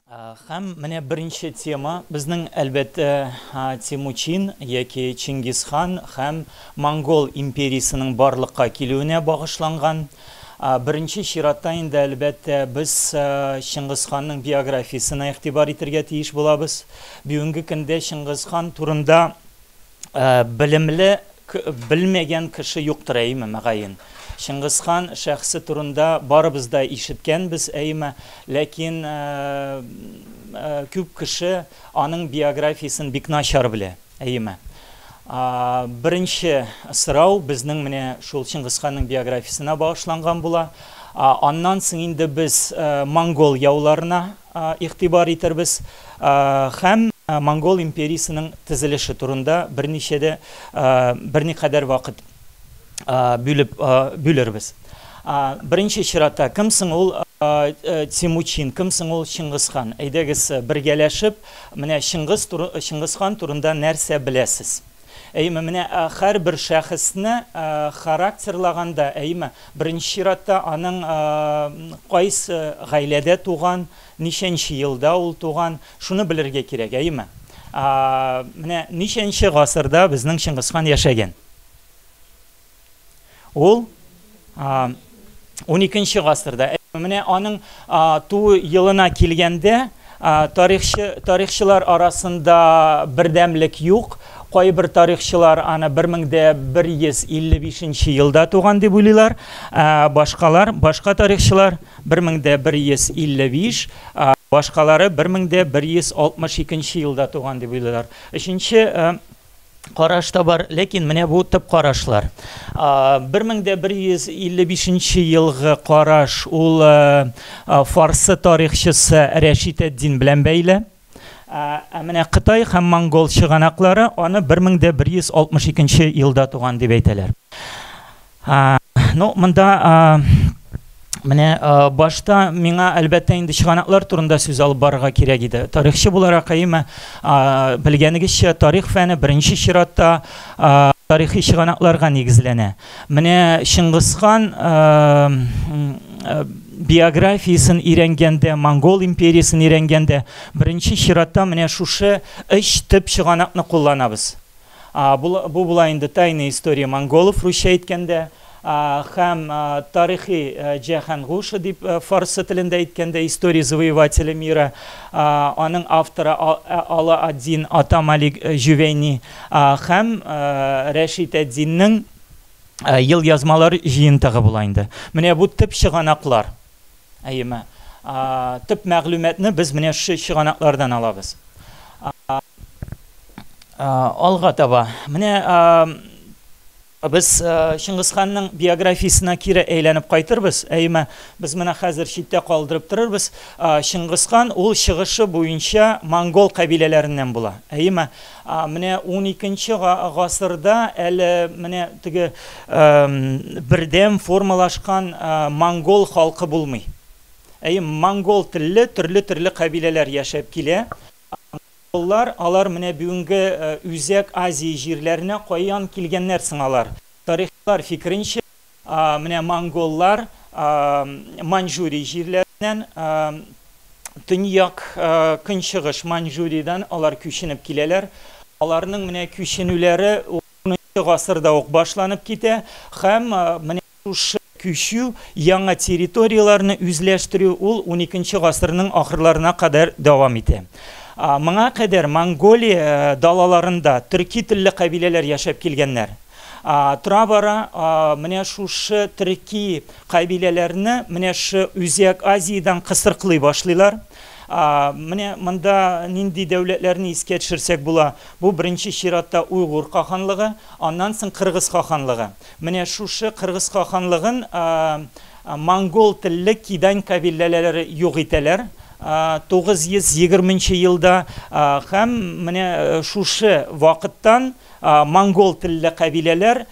Һәм менә беренче тема безнең әлбәттә Темучин яки Чингисхан һәм Монгол империясының барлыкка килүенә багышланган. Беренче чиратта инде әлбәттә без Чингисханның биографиясына игътибар итәргә тиеш булабыз. Бүгенге көндә Чингисхан турында белмәгән кеше юктыр әйме мәгәен. Чингисхан шәхсе турында барыбыз да ишеткәнбез әйме, ләкин күп кеше аның биографиясын бик начар белә әйме. Беренче сорау безнең менә шул Чингисханның биографиясына багышланган була. Аннан соң инде без монгол яуларына игътибар итәрбез һәм Монгол империясының төзелеше турында берникадәр вакыт бүлербез. Беренче чиратта кем соң ул Темучин, кем соң ул Чингисхан? Әйдәгез бергәләшеп, менә Чингисхан турында нәрсә беләсез? Әйме, менә һәрбер шәхесне характерлаганда, әйме, беренче чиратта аның кайсы гаиләдә туган, ничәнче елда ул туган, шуны белергә кирәк, әйме. Менә ничәнче гасырда безнең Чингисхан яшәгән? Ул 12-нче гасырда. Менә аның туу елына килгәндә тарихчылар арасында бердәмлек юк. Кайбер тарихчылар аны 1155 елда туган дип уйлыйлар. Башка тарихчылар 1155, башкалары 1162 елда туган дип уйлыйлар. Өченче караш та бар, ләкин менә бу төп карашлар. 1155 елгы караш ул фарсы тарихчысы Рәшид ад-Дин белән бәйле. Менә Кытай һәм монгол чыганаклары аны 1162 елда туган дип әйтәләр. Монда менә башта миңа әлбәттә инде чыганаклар турында сүз алып барырга кирәк иде. Тарихчы буларак әйме, белгәнегезчә, тарих фәне беренче чиратта тарихи чыганакларга нигезләнә. Менә Чингисхан биографиясын өйрәнгәндә, Монгол империясын өйрәнгәндә, беренче чиратта менә шушы өч төп чыганакны кулланабыз. Бу була инде тайная история монголов, русча әйткәндә, һәм тарихи Джахан Гуша дип фарсы телендә әйткәндә, история завоевателя мира, аның авторы Ала-ад-Дин Атамалик Жүвейни һәм Рәшид ад-Диннең ел язмалары җыентыгы була инде. Менә бу төп чыганаклар. Әйме, төп мәгълүматны без менә шу чыганаклардан алабыз. Алга таба. Менә без Чингисханның биографиясына кире әйләнеп кайтырбыз. Әйме, без менә хәзер читтә калдырып торырбыз. Чингисхан ул чыгышы буенча монгол кабиләләреннән була. Әйме, менә 12-нче гасырда әле менә теге бердәм формалашкан монгол халкы булмый. Монгол телле төрле кабиләләр яшәп килә. Алар менә бүгенге Үзәк Азия җирләренә каян килгәннәр соң алар? Тарихчылар фикеренчә, менә монголлар Маньчжурия җирләреннән, төньяк көнчыгыш Маньчжуриядән алар күченеп киләләр. Аларның менә күченүләре 10-нчы гасырда ук башланып китә һәм менә шушы күчү яңа территорияларны үзләштерү ул 12-нче гасырның ахырларына кадәр дәвам итә. Моңа кадәр Монголия далаларында төрки телле кабиләләр яшәп килгәннәр. Тора-бара менә шушы төрки кабиләләрне менә шу Үзәк Азиядан кысырклый башлыйлар. Менә монда нинди дәүләтләрне искә төшерсәк була? Бу беренче чиратта Уйгыр ханлыгы, аннан соң Кыргыз ханлыгы. Менә шушы Кыргыз ханлыгын монгол телле Кидан кабиләләре юк итәләр. 920 елда һәм менә шушы вакыттан монгол телле кабиләләр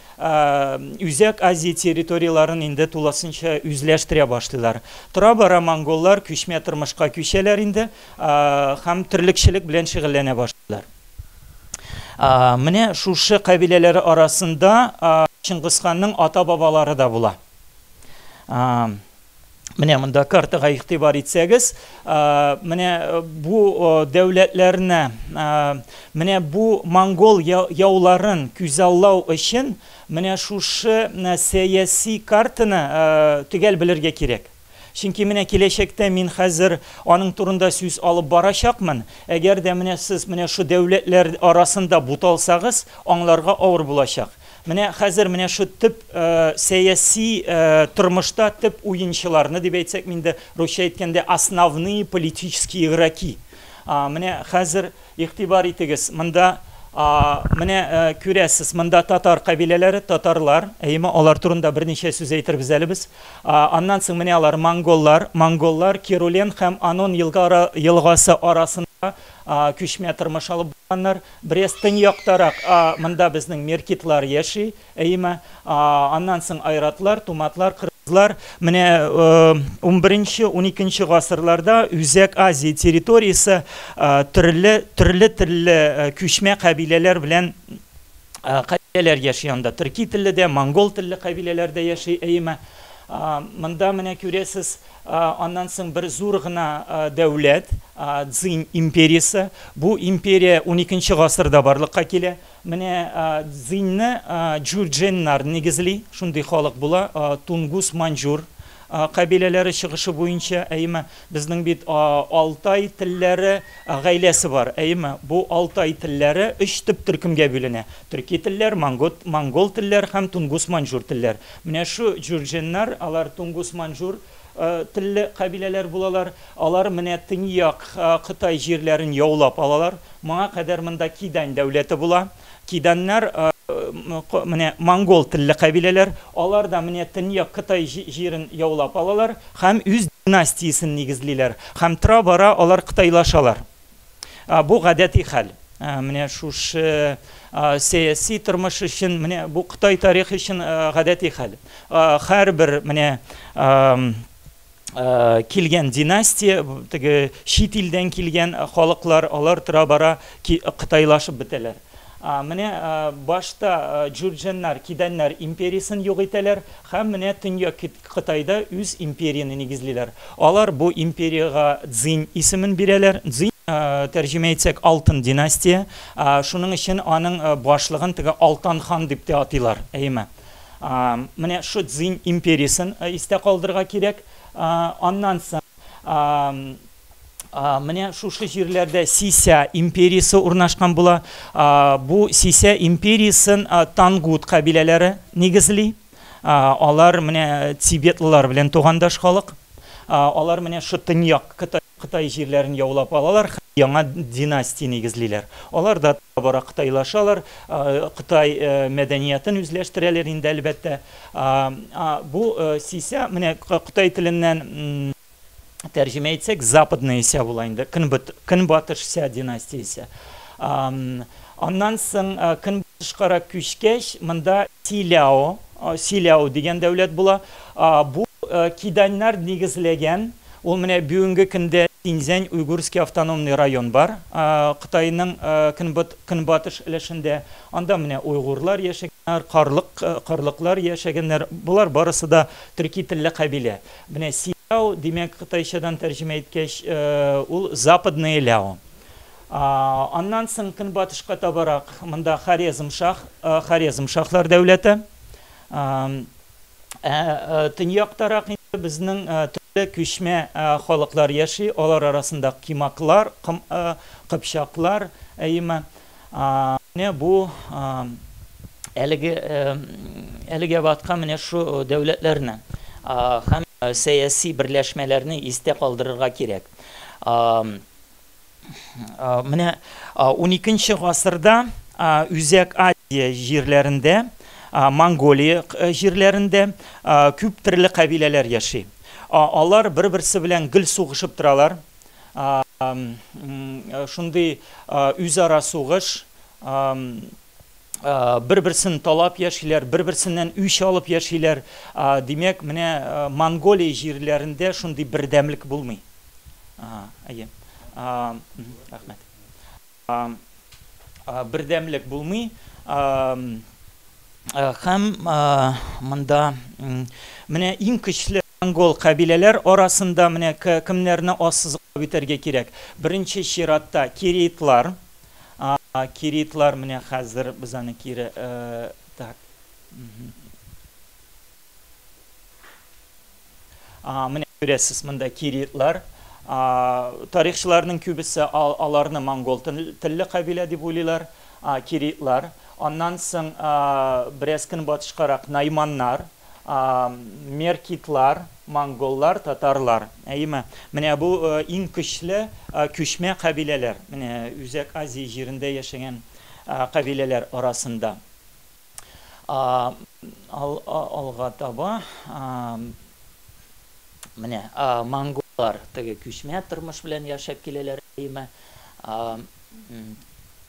Үзәк Азия территорияларын инде тулысынча үзләштерә башлыйлар. Тора-бара монголлар күчмә тормышка күчәләр инде һәм терлекчелек белән шөгыльләнә башлыйлар. Менә шушы кабиләләр арасында Чингисханның ата-бабалары да була. Менә монда картага игътибар итсәгез, менә бу дәүләтләрне, менә бу монгол яуларын күзаллау өчен менә шушы сәяси картаны төгәл белергә кирәк. Чөнки менә киләчәктә мин хәзер аның турында сүз алып барачакмын. Әгәр дә менә сез менә шу дәүләтләр арасында буталсагыз, аңларга авыр булачак. Менә хәзер менә шу төп сәяси тормышта төп уенчыларны дип әйтсәк, миндә русча әйткәндә основные политические игроки. Менә хәзер игътибар итегез, монда менә күрәсез, монда татар кабиләләре, татарлар, әйме алар турында берничә сүз әйтербез әле без. Аннан соң менә алар монголлар Керулен һәм Анон елгасы арасында күчмә тормыш алып барганнар. Брест төньяктарак монда безнең меркитлар яши, әйме. Аннан соң айратлар, туматлар, кыргызлар. Менә 11-12 гасырларда Үзәк Азия территориясе төрле күчмә кабиләләр белән кабиләләр яши анда. Төрки телле дә, монгол телле кабиләләр дә яши, әйме. Монда менә күрәсез, аннан соң бер зур гына дәүләт, Цзинь империясе. Бу империя 12 гасырда барлыкка килә. Менә Цзиньне джурдженнар нигезли, шундый халык була, Тунгус маньчжур кабиләләре чыгышы буенча, әйме. Безнең бит Алтай телләре гаиләсе бар, әйме. Бу Алтай телләре 3 төп төркемгә бүленә. Төрки телләр, монгол телләр һәм Тунгус маньчжур телләр. Менә шу джурдженнар, алар Тунгус маньчжур телле кабиләләр булалар. Алар менә төньяк Кытай җирләрен яулап алалар. Моңа кадәр монда Кидань дәүләте була. Киданнар менә монгол телле кабиләләр, алар да менә төньяк Кытай җирен яулап алалар һәм үз династиясын нигезлиләр. Һәм тора-бара алар кытайлашалар. Бу гадәти хәл. Менә шушы сәяси тормыш өчен, менә бу Кытай тарихы өчен гадәти хәл. Һәрбер менә килгән династия, теге чит илдән килгән халыклар, алар тора-бара кытайлашып бетәләр. Менә башта джурдженнар, Киданнар империясын юк итәләр һәм менә төньяк Кытайда үз империяны нигезлиләр. Алар бу империяга Цзинь исемен бирәләр. Цзинь тәрҗемә итсәк алтын династия. Шуның өчен аның башлыгын теге Алтан хан дип тә атыйлар, әйме. Менә шу Цзинь империясын истә калдырырга кирәк. Аннан соң менә шушы җирләрдә Сися империясы урнашкан була. Бу Сися империясын Тангут кабиләләре нигезли. Алар менә тибетлылар белән тугандаш халык. Алар менә шу төньяк Кытай җирләрен яулап алалар, яңа династия нигезлиләр. Алар да бара кытайлашалар, Кытай мәдәниятен үзләштерәләр инде әлбәттә. Бу Сися менә Кытай теленнән тәрҗемә итсәк, западная Ся була инде, көнбатыш Ся династиясе. Аннан соң көнбатышкарак күчкәч, монда Силяо дигән дәүләт була. Бу Киданнар нигезләгән, ул менә бүгенге көндә Синьцзянь уйгурский автономный район бар. Кытайның көнбатыш өлешендә. Анда менә уйгурлар яшәгәннәр, карлыклар яшәгәннәр. Булар барысы да төрки телле кабилә. Менә Силяо, димәк кытайчадан тәрҗемә иткәч, ул западный Ляо. Аннан соң көнбатышка табарак, монда Хорезм дәүләте. Төньяктарак инде безнең төрле күчмә халыклар яши, алар арасында кимаклар, кыпчаклар, әйме. Менә бу әлегә вакытка менә шу дәүләтләрне һәм сәяси берләшмәләрне истә калдырырга кирәк. Менә 12 гасырда Үзәк Азия җирләрендә, Монголия җирләрендә күп төрле кабиләләр яши. Алар бер-берсе белән гел сугышып торалар. Шундый үзара сугыш, бер-берсен талап яшиләр, бер-берсеннән үч алып яшиләр. Димәк, менә Монголия җирләрендә шундый бердәмлек булмый. Рәхмәт. Бердәмлек булмый. Һәм монда менә иң көчле Монгол кабилелер арасында менә кемнәрне ассызыклап үтәргә кирәк. Беренче чиратта киритлар. Киритлар менә хәзер без аны кире так. Менә күрәсез, монда киритлар. Тарихчыларның күбесе аларны монгол телле кабилә дип уйлыйлар. Киритлар. Аннан соң бераз көнбатышкарак найманнар, меркитлар, монголлар, татарлар. Менә бу иң көчле күчмә кабиләләр. Менә Үзәк Азия җирендә яшәгән кабиләләр арасында. Алга таба менә монголлар теге күчмә тормыш белән яшәп киләләр.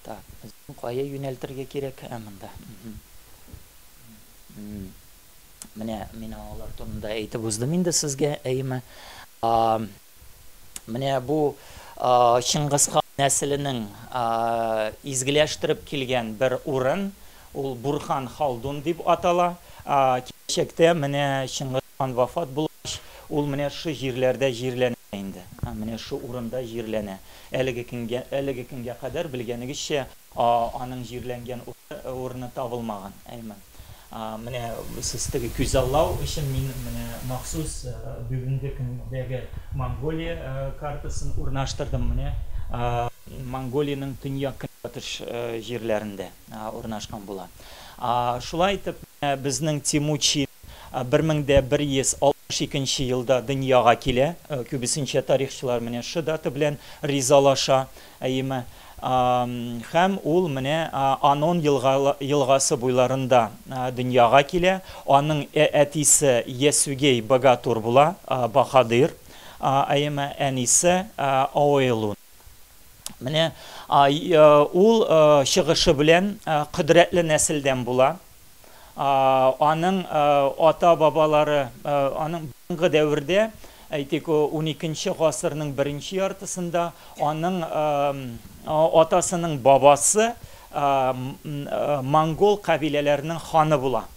Так, кая юнәлтергә кирәк монда. Менә алар турында әйтеп уздым инде сезгә. Менә бу Чингис хан нәселенең изгеләштереп килгән бер урын, ул Бурхан Халдун дип атала. Кичәктә менә Чингис хан вафат булгач, ул менә шу җирләрдә җирләнә инде. Менә шу урында җирләнә. Әлеге көнгә кадәр белгәнегезчә аның җирләнгән урыны табылмаган. Менә сез теге күзаллау өчен мин менә махсус бүгенге көндәге Монголия картасын урнаштырдым. Менә Монголияның төньяк көнбатыш җирләрендә урнашкан була. Шулай итеп, безнең Тимучин 1162 елда дөньяга килә. Күбесенчә тарихчылар менә шу даты белән ризалаша. Һәм ул менә Анон елгасы буйларында дөньяга килә. Аның әтисе Ясугей Богатур була, Баһадир. Әнисе Ауэлун. Менә ул чыгышы белән кыдрәтле нәселдән була. Аның ата-бабалары, аның бүгенге дәвердә, әйтик, 12-нче гасырның беренче яртысында аның атасының бабасы монгол кабиләләренең ханы була.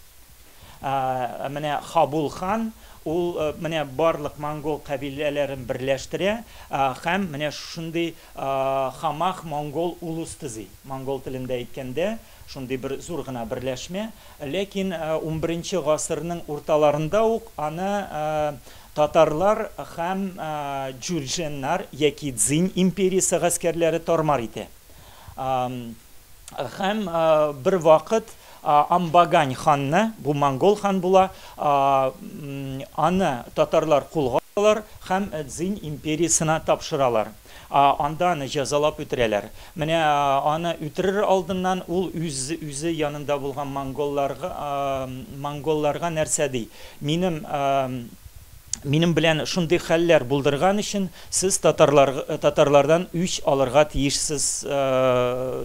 Менә Хабул хан, ул менә барлык монгол кабиләләрен берләштерә һәм менә шундый Хамах монгол улус төзи. Монгол телендә әйткәндә шундый бер зур гына берләшмә, ләкин 11-нче гасырның урталарында ук аны татарлар һәм джурженнар яки Дзинь империясе гаскәрләре тормар итә. Һәм бер вакыт Амбагань ханны, бу монгол хан була, аны татарлар кулга алалар һәм Дзинь империясына тапшыралар. Анда аны җәзалап үтерәләр. Менә аны үтерер алдыннан ул үзе янында булган монголларга нәрсә ди? Минем белән шундый хәлләр булдырган өчен сез татарлардан үч алырга тиешсез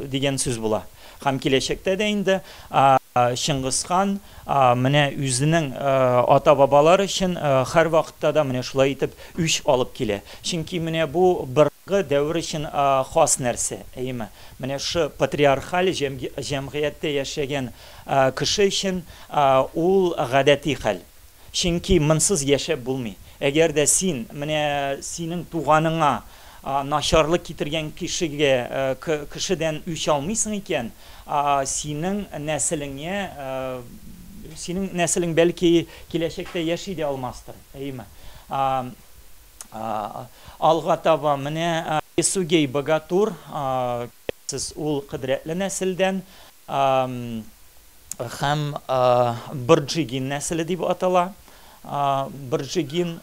дигән сүз була. Һәм киләчәктә дә инде Чингис хан менә үзенең ата-бабалар өчен һәр вакытта да менә шулай итеп үч алып килә. Чөнки менә бу бергә дәвр өчен хас нәрсә. Менә шу патриархаль җәмгыятьтә яшәгән кеше өчен ул гадәти хәл. Чөнки монсыз яшәп булмый. Әгәр дә син менә синең туганыңа начарлык китергән кешедән үч алмыйсың икән, синең нәселең бәлки киләчәктә яши дә алмастыр. Алга таба менә Ясугей Богатур, сез ул кыдрәтле нәселдән һәм Бырджигин нәселе дип атала. Бырджигин,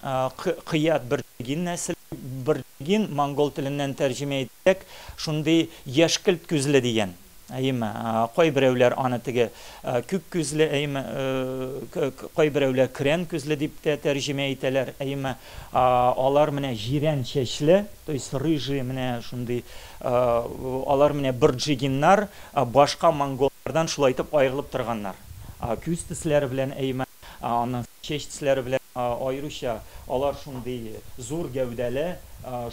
кыят Бырджигин нәселе. Бырджигин монгол теленнән тәрҗемә итсәк, шундый яшькелт күзле дигән. Кай берәүләр аны теге күк күзле, кай берәүләр крен күзле дип тәрҗемә итәләр. Алар менә җирән чәчле, то есть рыжий менә шундый, алар менә Бырджигиннар башка монголлардан шулай итеп аерылып торганнар. Күз төсләре белән аны чәч төсләре белән айрыша алар шундый зур гәүдәле,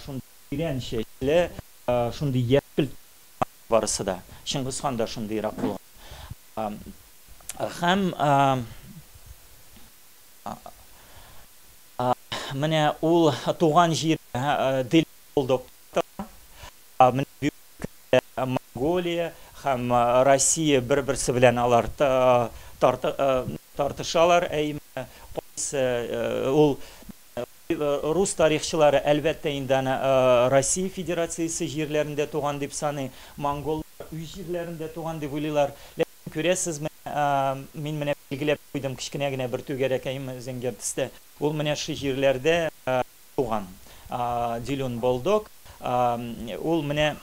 шундый җирән чәчле, шундый яшькелт барысы да. Чингис хан да шундыйрак булган. Һәм менә ул туган җир дел булды. Менә Монголия һәм Россия бер-берсе белән алар тартышалар. Ул рус тарихчылары әлбәттә инде Россия Федерациясе җирләрендә туган дип саный, монголлар үз җирләрендә туган дип уйлыйлар. Ләкин күрәсез, мин менә билгеләп куйдым кечкенә генә бер түгәрәк зәңгәртестә. Ул менә шу җирләрдә туган. Дилун Болдок. Ул менә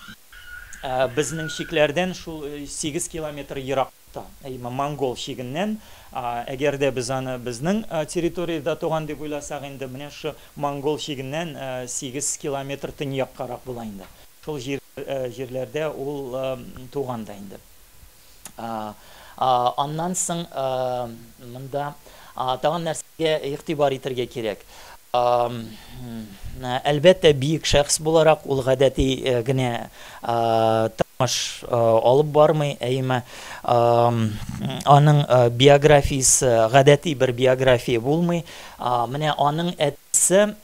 безнең шикләрдән шул 8 километр еракта, монгол шигеннән. Әгәр дә без аны безнең территорияда туган дип уйласак инде, менә шу монгол шигеннән 8 километр төньяккарак була инде. Шул җирләрдә ул туган да инде. Аннан соң монда тагын нәрсәгә игътибар итәргә кирәк. Әлбәттә, бийек шәхс буларак ул гадәти генә тормыш алып бармый, аның биографиясе гадәти бер биография булмый. Менә аның әтисе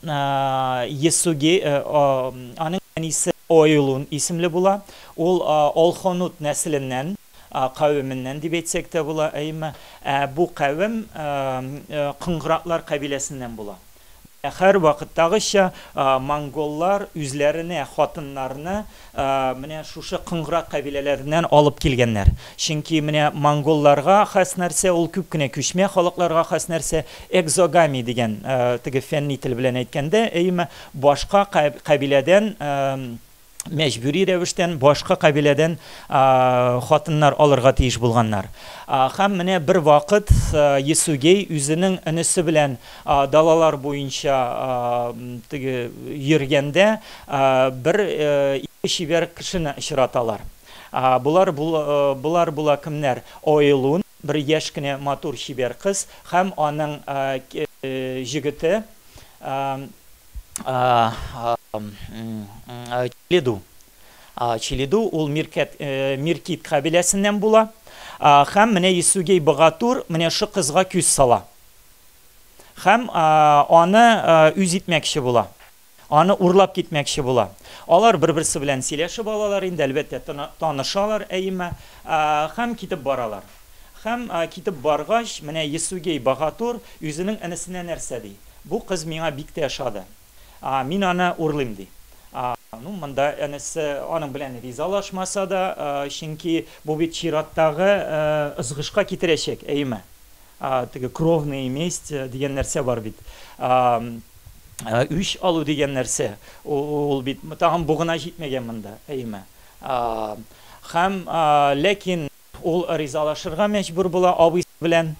Есугей, аның әнисе Ойлун исемле була. Ул Олхонут нәселеннән, кавеменнән дип әйтсәк тә була. Бу кавем Кыңгыраклар кабиләсеннән була. Һәр вакыттагыча монголлар үзләренә хатыннарны менә шушы Кыңгырак кабиләләреннән алып килгәннәр. Чөнки менә монголларга хас нәрсә ул күп кенә күчмә халыкларга хас нәрсә экзогами дигән теге фәнни тел белән әйткәндә, башка кабиләдән мәҗбүри рәвештән башка кабиләдән хатыннар алырга тиеш булганнар. Һәм менә бер вакыт Есугей үзенең энесе белән далалар буенча йөргәндә бер шибәр кешене очраталар. Булар була кемнәр? Ойлун, бер яшь кенә матур шибәр кыз, һәм аның җегете Чилиду, ул Миркит кабиләсеннән була. Һәм менә Есугей Багатур менә шу кызга күз сала. Һәм аны үз итмәкче була. Аны урлап китмәкче була. Алар бер-берсе белән сөйләшеп алалар, инде әлбәттә танышалар, һәм китеп баралар. Һәм китеп баргач, менә Есугей Багатур үзенең энесенә нәрсә ди? Бу кыз миңа бик тә ошады. Мин аны урлыйм ди. Монда энесе аның белән ризалашмаса да, чөнки бу бит чираттагы ызгышка китерәчәк, Теге кровная месть дигән нәрсә бар бит. Үч алу дигән нәрсә. Ул бит тагын бугына җитмәгән монда, Һәм ләкин ул ризалашырга мәҗбүр була абый белән.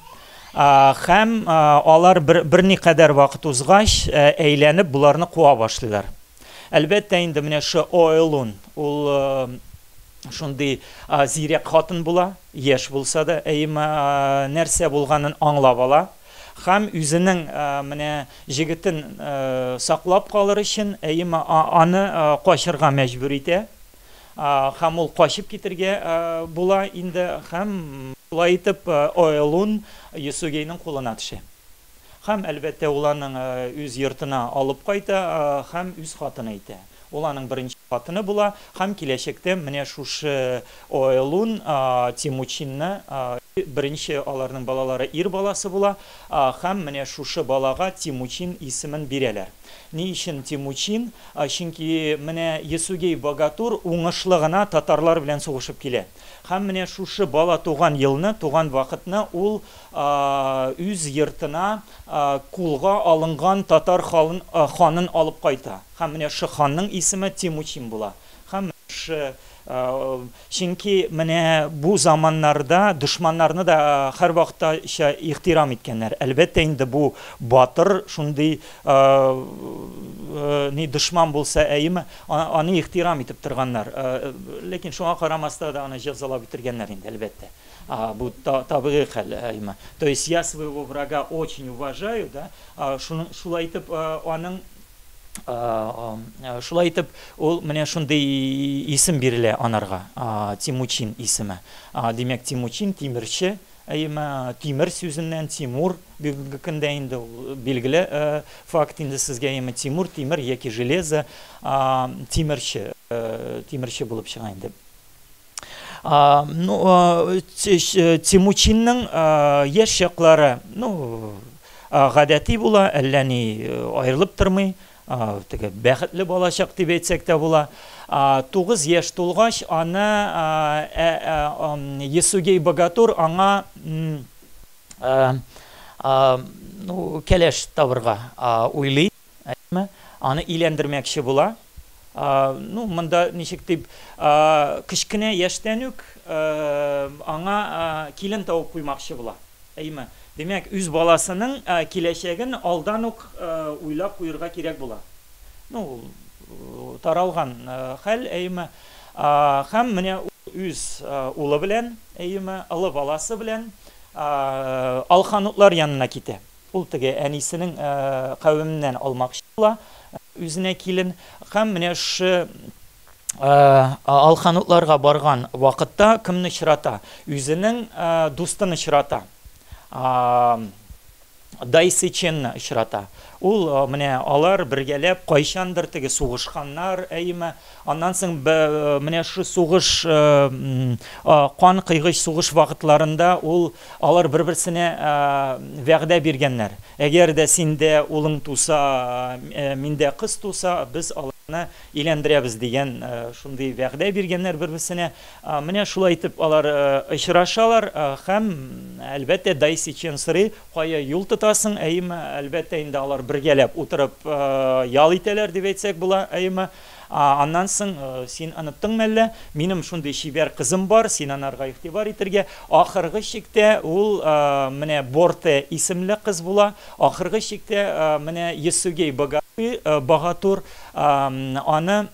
Һәм алар берникадәр вакыт узгач, әйләнеп буларны куа башлыйлар. Әлбәттә инде менә шу Ойлун, ул шундый зирәк хатын була, яшь булса да, нәрсә булганын аңлап ала. Һәм үзенең менә җегетен саклап калыр өчен, аны качырга мәҗбүр итә. Һәм ул качып китергә була инде, һәм шулай итеп Ойлун Есугейнең кулына төшә. Һәм әлбәттә ул аның үз йортына алып кайта, һәм үз хатыны итә. Ул аның беренче хатыны була, һәм киләчәктә менә шушы Ойлун Тимучинны, беренче аларның балалары ир баласы була, һәм менә шушы балага Тимучин исемен бирәләр. Ни өчен Тимучин? Чөнки менә Есугей Багатур уңышлы гына татарлар белән сугышып килә. Һәм менә шушы бала туган елны, туган вакытны ул үз йортына кулга алынган татар ханын алып кайта. Һәм менә шу ханның исеме Тимучин була. Һәм чөнки менә бу заманнарда душманнарны да һәр вакытта ихтирам иткәннәр. Әлбәттә инде бу батыр шундый ни душман булса, аны ихтирам итеп торганнар. Ләкин шуңа карамастан да аны җәзалап битергәннәр инде, әлбәттә. Бу табигый хәл, То есть я своего врага очень уважаю, да? Шулай итеп аның шулай итеп ул менә шундый исем бирелә анарга, Тимучин исеме. Димәк, Тимучин тимерче, Әйме Тимир сүзеннән Тимур бүгенге көндә инде билгеле факт инде сезгә әйме Тимур яки железо тимерче булып чыга инде. Тимучинның яшь чаклары гадәти була, әллә ни аерылып тормый, теге бәхетле балачак дип әйтсәк тә була. 9 яшь тулгач аны Есугей Богатур аңа кәләш табырга уйлый, аны илендермәкче була. Монда ничек дип кичкенә яшьтән үк аңа килен табып куймакчы була. Демәк, үз баласының киләчәген алдан ук уйлап куярга кирәк була. Таралган хәл, һәм менә үз улы белән, улы баласы белән алханутлар янына китә. Ул теге әнисенең кавеменнән алмакчы була, үзенә килен, һәм менә шу алханутларга барган вакытта кемне очрата? Үзенең дустын очрата. Дайсыченны очрата. Ул менә алар бергәләп кайчандыр теге сугышканнар, аннан соң менә шу сугыш кан кыйгыч сугыш вакытларында алар бер-берсенә вәгъдә биргәннәр. Әгәр дә синдә улың туса, миндә кыз туса, без аларны илендерәбез дигән шундый вәгъдә биргәннәр бер-берсенә. Менә шулай итеп алар очрашалар, һәм әлбәттә Дайсычен сорый, кая юл тотасың? Әлбәттә инде алар бергәләп утырып ял итәләр дип әйтсәк була. Аннан соң син оныттыңмы әллә? Минем шундый шибәр кызым бар, син анарга игътибар итәргә. Ахыргы чиктә ул менә Борте исемле кыз була. Ахыргы чиктә менә Есугей Богатур аны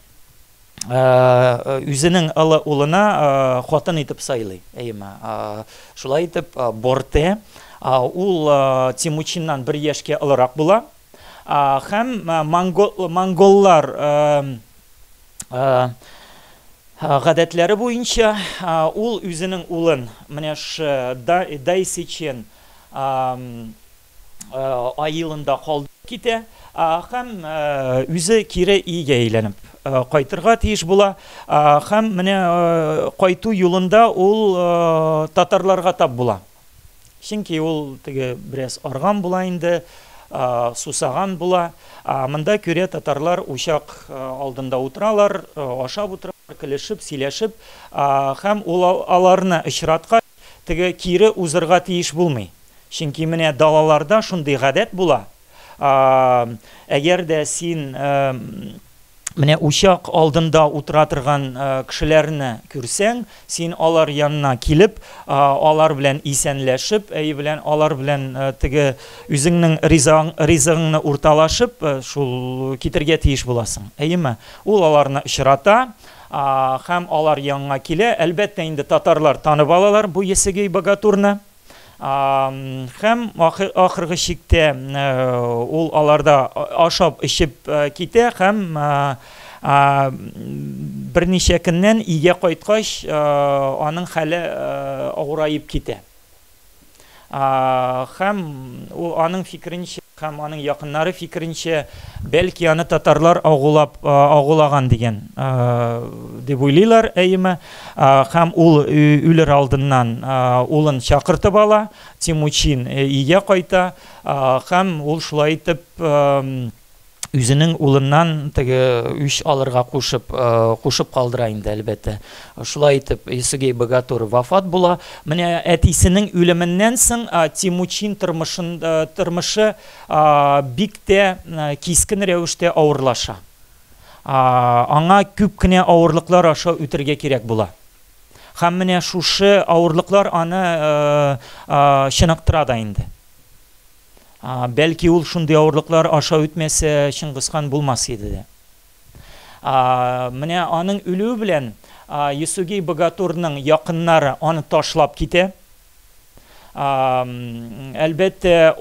үзенең улына хатын итеп сайлый. Шулай итеп Борте ул Тимучиннан 1 яшькә олырак була. Һәм монголлар гадәтләре буенча ул үзенең улын менә ш Дайсычен айылында калдырып китә, һәм үзе кире өйгә әйләнеп кайтырга тиеш була. Һәм менә кайту юлында ул татарларга тап була. Чөнки ул теге бераз арган була инде, сусаган була. Монда күрә татарлар учак алдында утыралар, ашап утыралар, килешеп, сөйләшеп, һәм ул аларны очраткач теге кире узырга тиеш булмый. Чөнки менә далаларда шундый гадәт була. Әгәр дә син менә учак алдында утыра торган кешеләрне күрсәң, син алар янына килеп, алар белән исәнләшеп, белән алар белән теге үзеңнең ризыгыңны урталашып, шул китергә тиеш буласың. Ул аларны очрата, һәм алар янына килә. Әлбәттә инде татарлар танып алалар бу Есугей Богатурны. Һәм ахыргы чиктә ул аларда ашап ичеп китә, һәм берничә көннән өйгә кайткач аның хәле авыраеп китә. Һәм ул аның фикеренчә, һәм аның якыннары фикеренчә, бәлки аны татарлар агулаган дигән дип уйлыйлар. Һәм ул үлер алдыннан улын чакыртып ала, Тимучин өйгә кайта, һәм ул шулай итеп үзенең улыннан теге үч алырга кушып калдыра инде, әлбәттә. Шулай итеп Есугей Богатур вафат була. Менә әтисенең үлеменнән соң Тимучин тормышы бик тә кискен рәвештә авырлаша. Аңа күп кенә авырлыклар аша үтәргә кирәк була. Һәм менә шушы авырлыклар аны чыныктыра да инде. Бәлки ул шундый авырлыклар аша үтмәсә, Чингисхан булмас иде. Менә аның үлүе белән Есугей Богатурның якыннары аны ташлап китә. Әлбәттә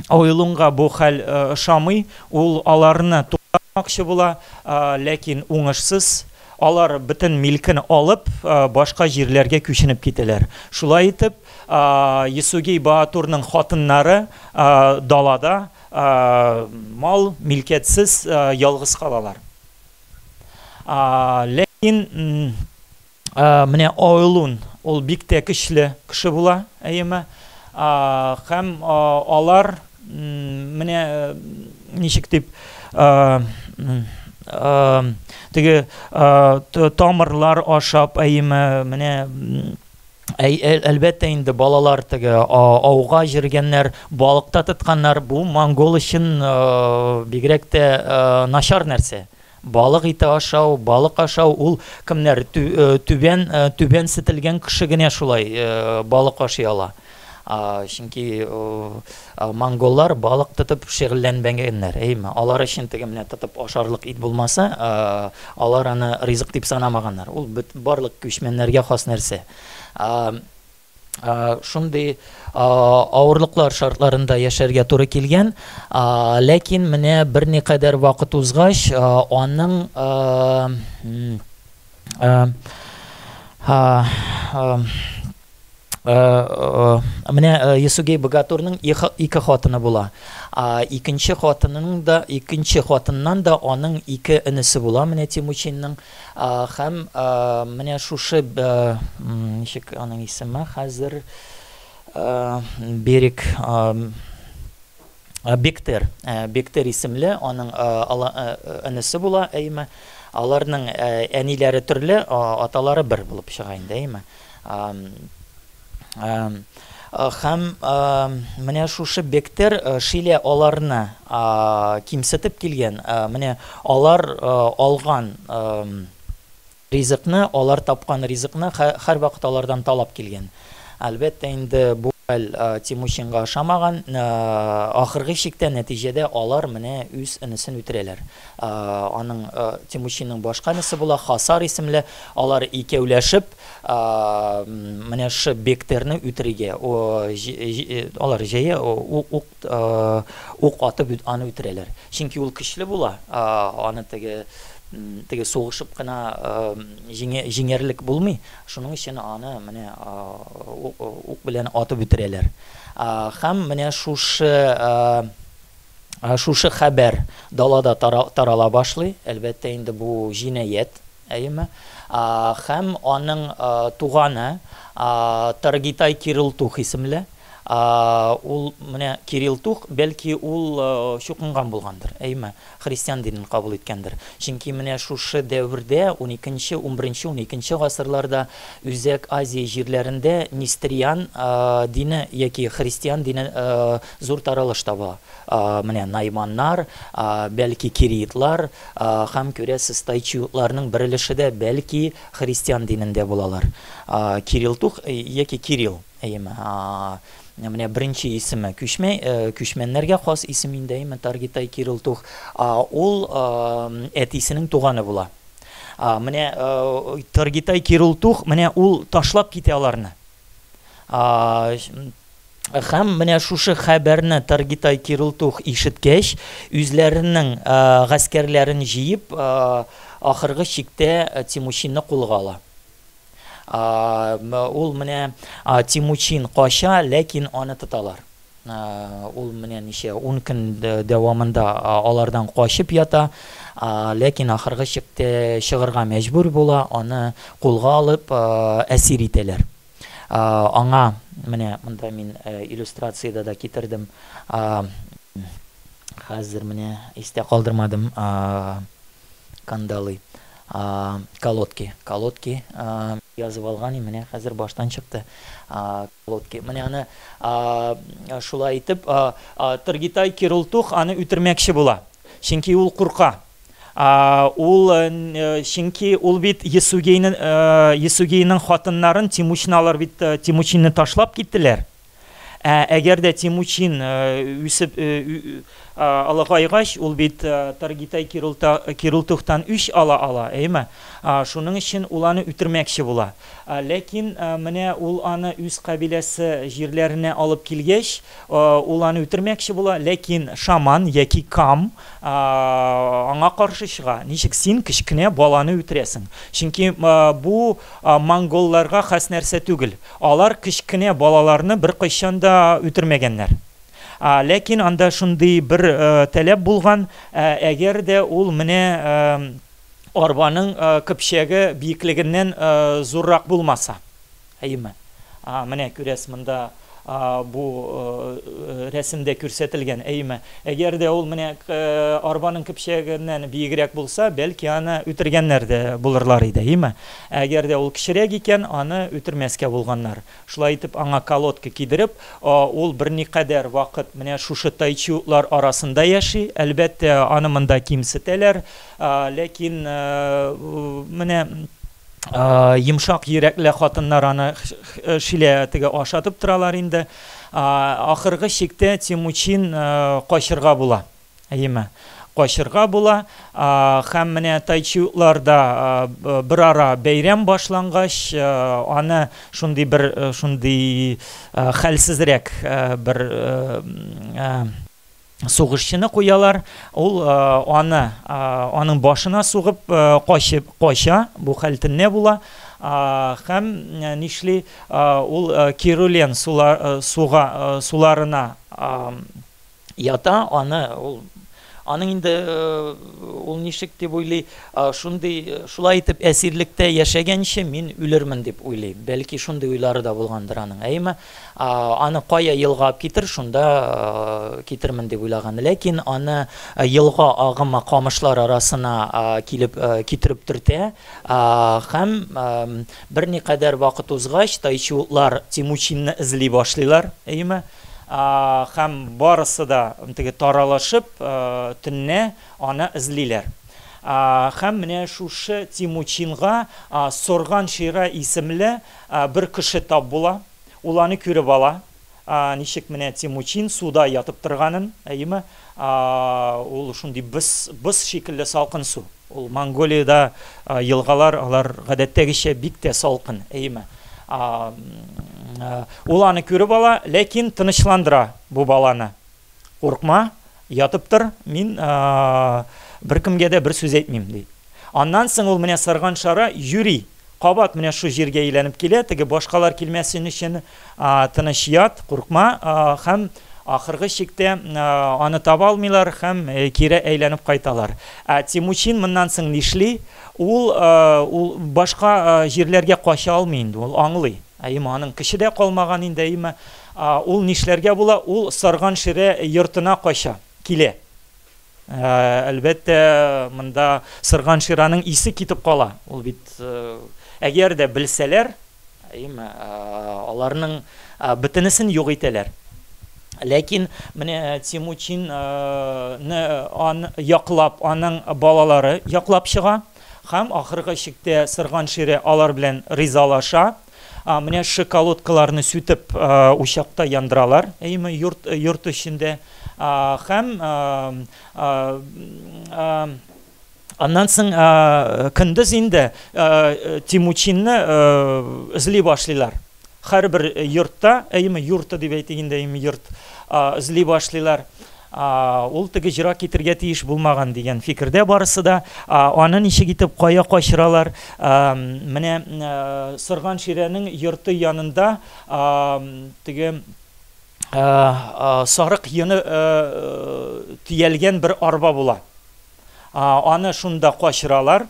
Ойлунга бу хәл ошамый, ул аларны туктатмакчы була, ләкин уңышсыз. алар бөтен милкен алып, башка җирләргә күченеп китәләр. Шулай итеп, Есугей Баатурның хатыннары далада мал милкетсез ялгыз калалар. Ләкин менә Ойлун ул бик тә көчле кеше була, әйеме? Һәм алар менә ничек дип теге тамырлар ашап, әйеме, менә әлбәттә инде балалар теге ауга җиргәннәр, балыкта тотканнар, бу монгол өчен бигрәк тә начар нәрсә. Балык ите ашау, балык ашау, ул кемнәр түбән сетелгән кеше генә шулай балык ашый ала. Чөнки монголлар балык тотып шөгыльләнмәгәннәр, әйме? Алар өчен теге менә тотып ашарлык ит булмаса, алар аны ризык дип санамаганнар. Ул барлык күчмәннәргә хас нәрсә. Шундый авырлыклар шартларында яшәргә туры килгән, ләкин менә берникадәр вакыт узгач, аның менә Есугей Баатурның ике хатыны була. Икенче хатыннан да аның ике инесе була, менә Тимучинның. Һәм менә шушы ничек аның исеме хәзер Берик Бектер исемле аның инесе була, әйме? Аларның әниләре төрле, аталары бер булып чыга инде, әйме? Һәм менә шушы Бектер Шилә аларны кимсетеп килгән, менә алар алган ризыкны, алар тапкан ризыкны һәр вакыт алардан талап килгән. Әлбәттә инде бу Тимучинга ошамаган, ахыргы чиктә нәтиҗәдә алар менә үз инесен үтерәләр. Аның Тимучинның башка инесе була, Хасар исемле, алар икәүләшеп менә шы Бектерне үтерергә, алар җәя ук атып аны үтерәләр. Чөнки ул көчле була, аны теге сугышып кына җиңәрлек булмый. Шуның өчен аны менә ук белән атып үтерәләр. Һәм менә шушы хәбәр далада тарала башлый. Әлбәттә инде бу җинаят, әйеме? Һәм аның туганы Таргитай Кирилтух исемле. Ул менә Кирилтух, бәлки ул чукынган булгандыр, әйме? Христиан динен кабул иткәндер. Чөнки менә шушы дәврдә 12-нче, 11-нче, 12-нче гасырларда Үзәк Азия җирләрендә Нестериан дине яки христиан дине зур таралыш таба. Менә Найманнар, бәлки Киритлар һәм күрәсез Тайчуларның берилеше дә бәлки христиан динендә булалар. Кирилтух яки Кирил, әйме? Менә беренче исеме күчмәннәргә хас исем инде, әйме? Таргитай Кирилтух. Ул әтисенең туганы була. Менә Таргитай Кирилтух, менә ул ташлап китә аларны. Һәм менә шушы хәбәрне Таргитай Кирилтух ишеткәч, үзләренең гаскәрләрен җыеп, ахыргы чиктә Тимучинны кулга ала. Ул менә Тимучин кача, ләкин аны тоталар. Ул менә ничә 10 көн дәвамында алардан качып ята, ләкин ахыргы чиктә чыгарга мәҗбүр була, аны кулга алып әсир итәләр. Аңа менә монда мин иллюстрацияда да китердем. Хәзер менә истә калдырмадым. Кандалы, колодки язып алган, менә хәзер баштан чыкты. Колодки. Менә аны шулай итеп Таргитай Кирилтух аны үтермәкче була. Чөнки ул курка. Чөнки ул бит Есугейның хатыннарын Тимучиналар бит Тимучинны ташлап киттеләр. Әгәр дә Тимучин үсеп алыгайгач, ул бит Таргитай Кирултухтан үч ала, әйме? Шуның өчен ул аны үтермәкче була. Ләкин менә ул аны үз кабиләсе җирләренә алып килгәч, ул аны үтермәкче була, ләкин шаман яки кам аңа каршы чыга. Ничек син кичкенә баланы үтерәсең? Чөнки бу монголларга хас нәрсә түгел. Алар кичкенә балаларны бер кайчан да үтермәгәннәр. Ләкин анда шундый бер таләп булган, әгәр дә ул менә арбаның көпчәге биеклегеннән зуррак булмаса. Әйме. Менә күрәс монда бу рәсемдә күрсәтелгән, әйме. Әгәр дә ул менә арбаның көпчәгеннән биегрәк булса, бәлки аны үтергәннәр дә булырлар иде, әйме. Әгәр дә ул кичерәк икән, аны үтермәскә булганнар. Шулай итеп аңа колодка кидереп, ул берникадәр вакыт менә шушы тайчулар арасында яши. Әлбәттә, аны монда кимсетәләр, ләкин менә йомшак йөрәкле хатыннар аны шилә теге ашатып торалар инде. Ахыргы чиктә Тимучин качырга була. Әйме. Качырга була. Һәм менә тайчуларда бер ара бәйрәм башлангач, аны шундый бер хәлсезрәк бер сугышчыны куялар, ул аның башына сугып кача, бу хәлтенне була, һәм нишли ул Кирулен суларына ята, аның инде ул нишек дип уйлый, шулай итеп әсирлектә яшәгәнче мин үлермен дип уйлый. Бәлки шундый уйлары да булгандыр аның. Әйме, аны кая елгап китер, шунда китермен дип уйлаган. Ләкин аны елга агымы камышлар арасына китереп төртә, һәм берникадәр вакыт узгач, тайчулар Тимучинны эзли башлыйлар. Әйме. Һәм барысы да таралышып төнне аны эзлиләр. Һәм менә шушы Тимучинга Сорган Шира исемле бер кеше тап була. Ул аны күреп ала. Ничек менә Тимучин суда ятып торганын, әйме, ул шундый быз шикелле салкын су. Ул Монголияда елгалар, алар гадәттәгечә бик тә салкын, әйме. Ул аны күреп ала, ләкин тынычландыра бу баланы. Куркма, ятып тор, мин беркемгә дә бер сүз әйтмим, ди. Аннан соң ул менә Сорган Шара йөри, кабат менә шу җиргә әйләнеп килә, теге башкалар килмәсен өчен тыныч ят, куркма, һәм ахыргы чиктә аны таба алмыйлар һәм кире әйләнеп кайталар. Тимучин моннан соң нишли? Ул башка җирләргә кача алмый инде, ул аңлый. Әйме, аның кеше дә калмаган инде, әйме. Ул нишләргә була? Ул Сорган Шира йортына кача, килә. Әлбәттә, монда Сорган Шираның исе китеп кала. Ул бит әгәр дә белсәләр, әйме, аларның бөтенесен юк итәләр. Ләкин менә Тимучин яклап, аның балалары яклап чыга, һәм ахыргы чиктә Сорган Шира алар белән ризалаша. Менә шоколадкаларны сүтеп учакта яндыралар, әйме, йорт эчендә. Һәм аннан соң көндез инде Тимучинны эзли башлыйлар. Һәрбер йортта, әйме, йорты дип әйтгәндә, әйме, йорт эзли башлыйлар. Ул теге җирак китергә тиеш булмаган дигән фикердә барысы да. Аны ничек итеп кая качыралар? Менә Сорган Шираның йорты янында теге сарык йоны төялгән бер арба була. Аны шунда качыралар.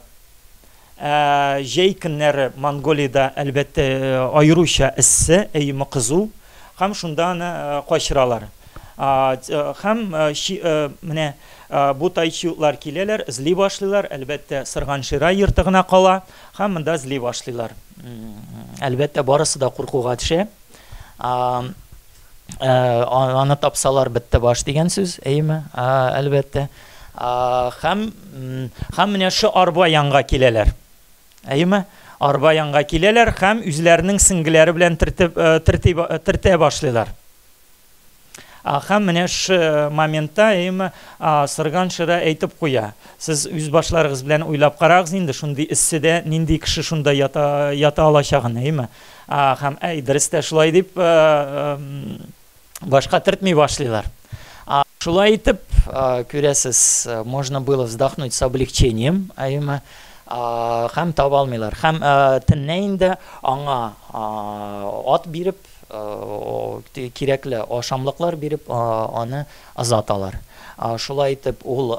Җәй көннәре Монголияда әлбәттә аеруча эссе, әйме, кызу, һәм шунда аны качыралар. Һәм менә бу тайчулар киләләр, эзли башлыйлар, әлбәттә Сорган Шира йортыгына кала, һәм монда эзли башлыйлар. Әлбәттә барысы да куркуга төшә. Аны тапсалар бетте баш дигән сүз, әйме, әлбәттә. Һәм менә шу арба янга киләләр. Әйме, арба янга киләләр һәм үзләренең сеңгеләре белән төртә башлыйлар. Һәм менә ш моментта Сырган Шыра әйтеп куя. Сез үз башларыгыз белән уйлап карагыз инде, шундый эсседә нинди кеше шунда ята алачагын, Һәм дөрес тә шулай дип башка төртми башлыйлар. Шулай итеп, күрәсез, можно было вздохнуть с облегчением, һәм таба алмыйлар. Һәм төннә инде аңа ат биреп, кирәкле ашамлыклар биреп, аны озаталар. Шулай итеп, ул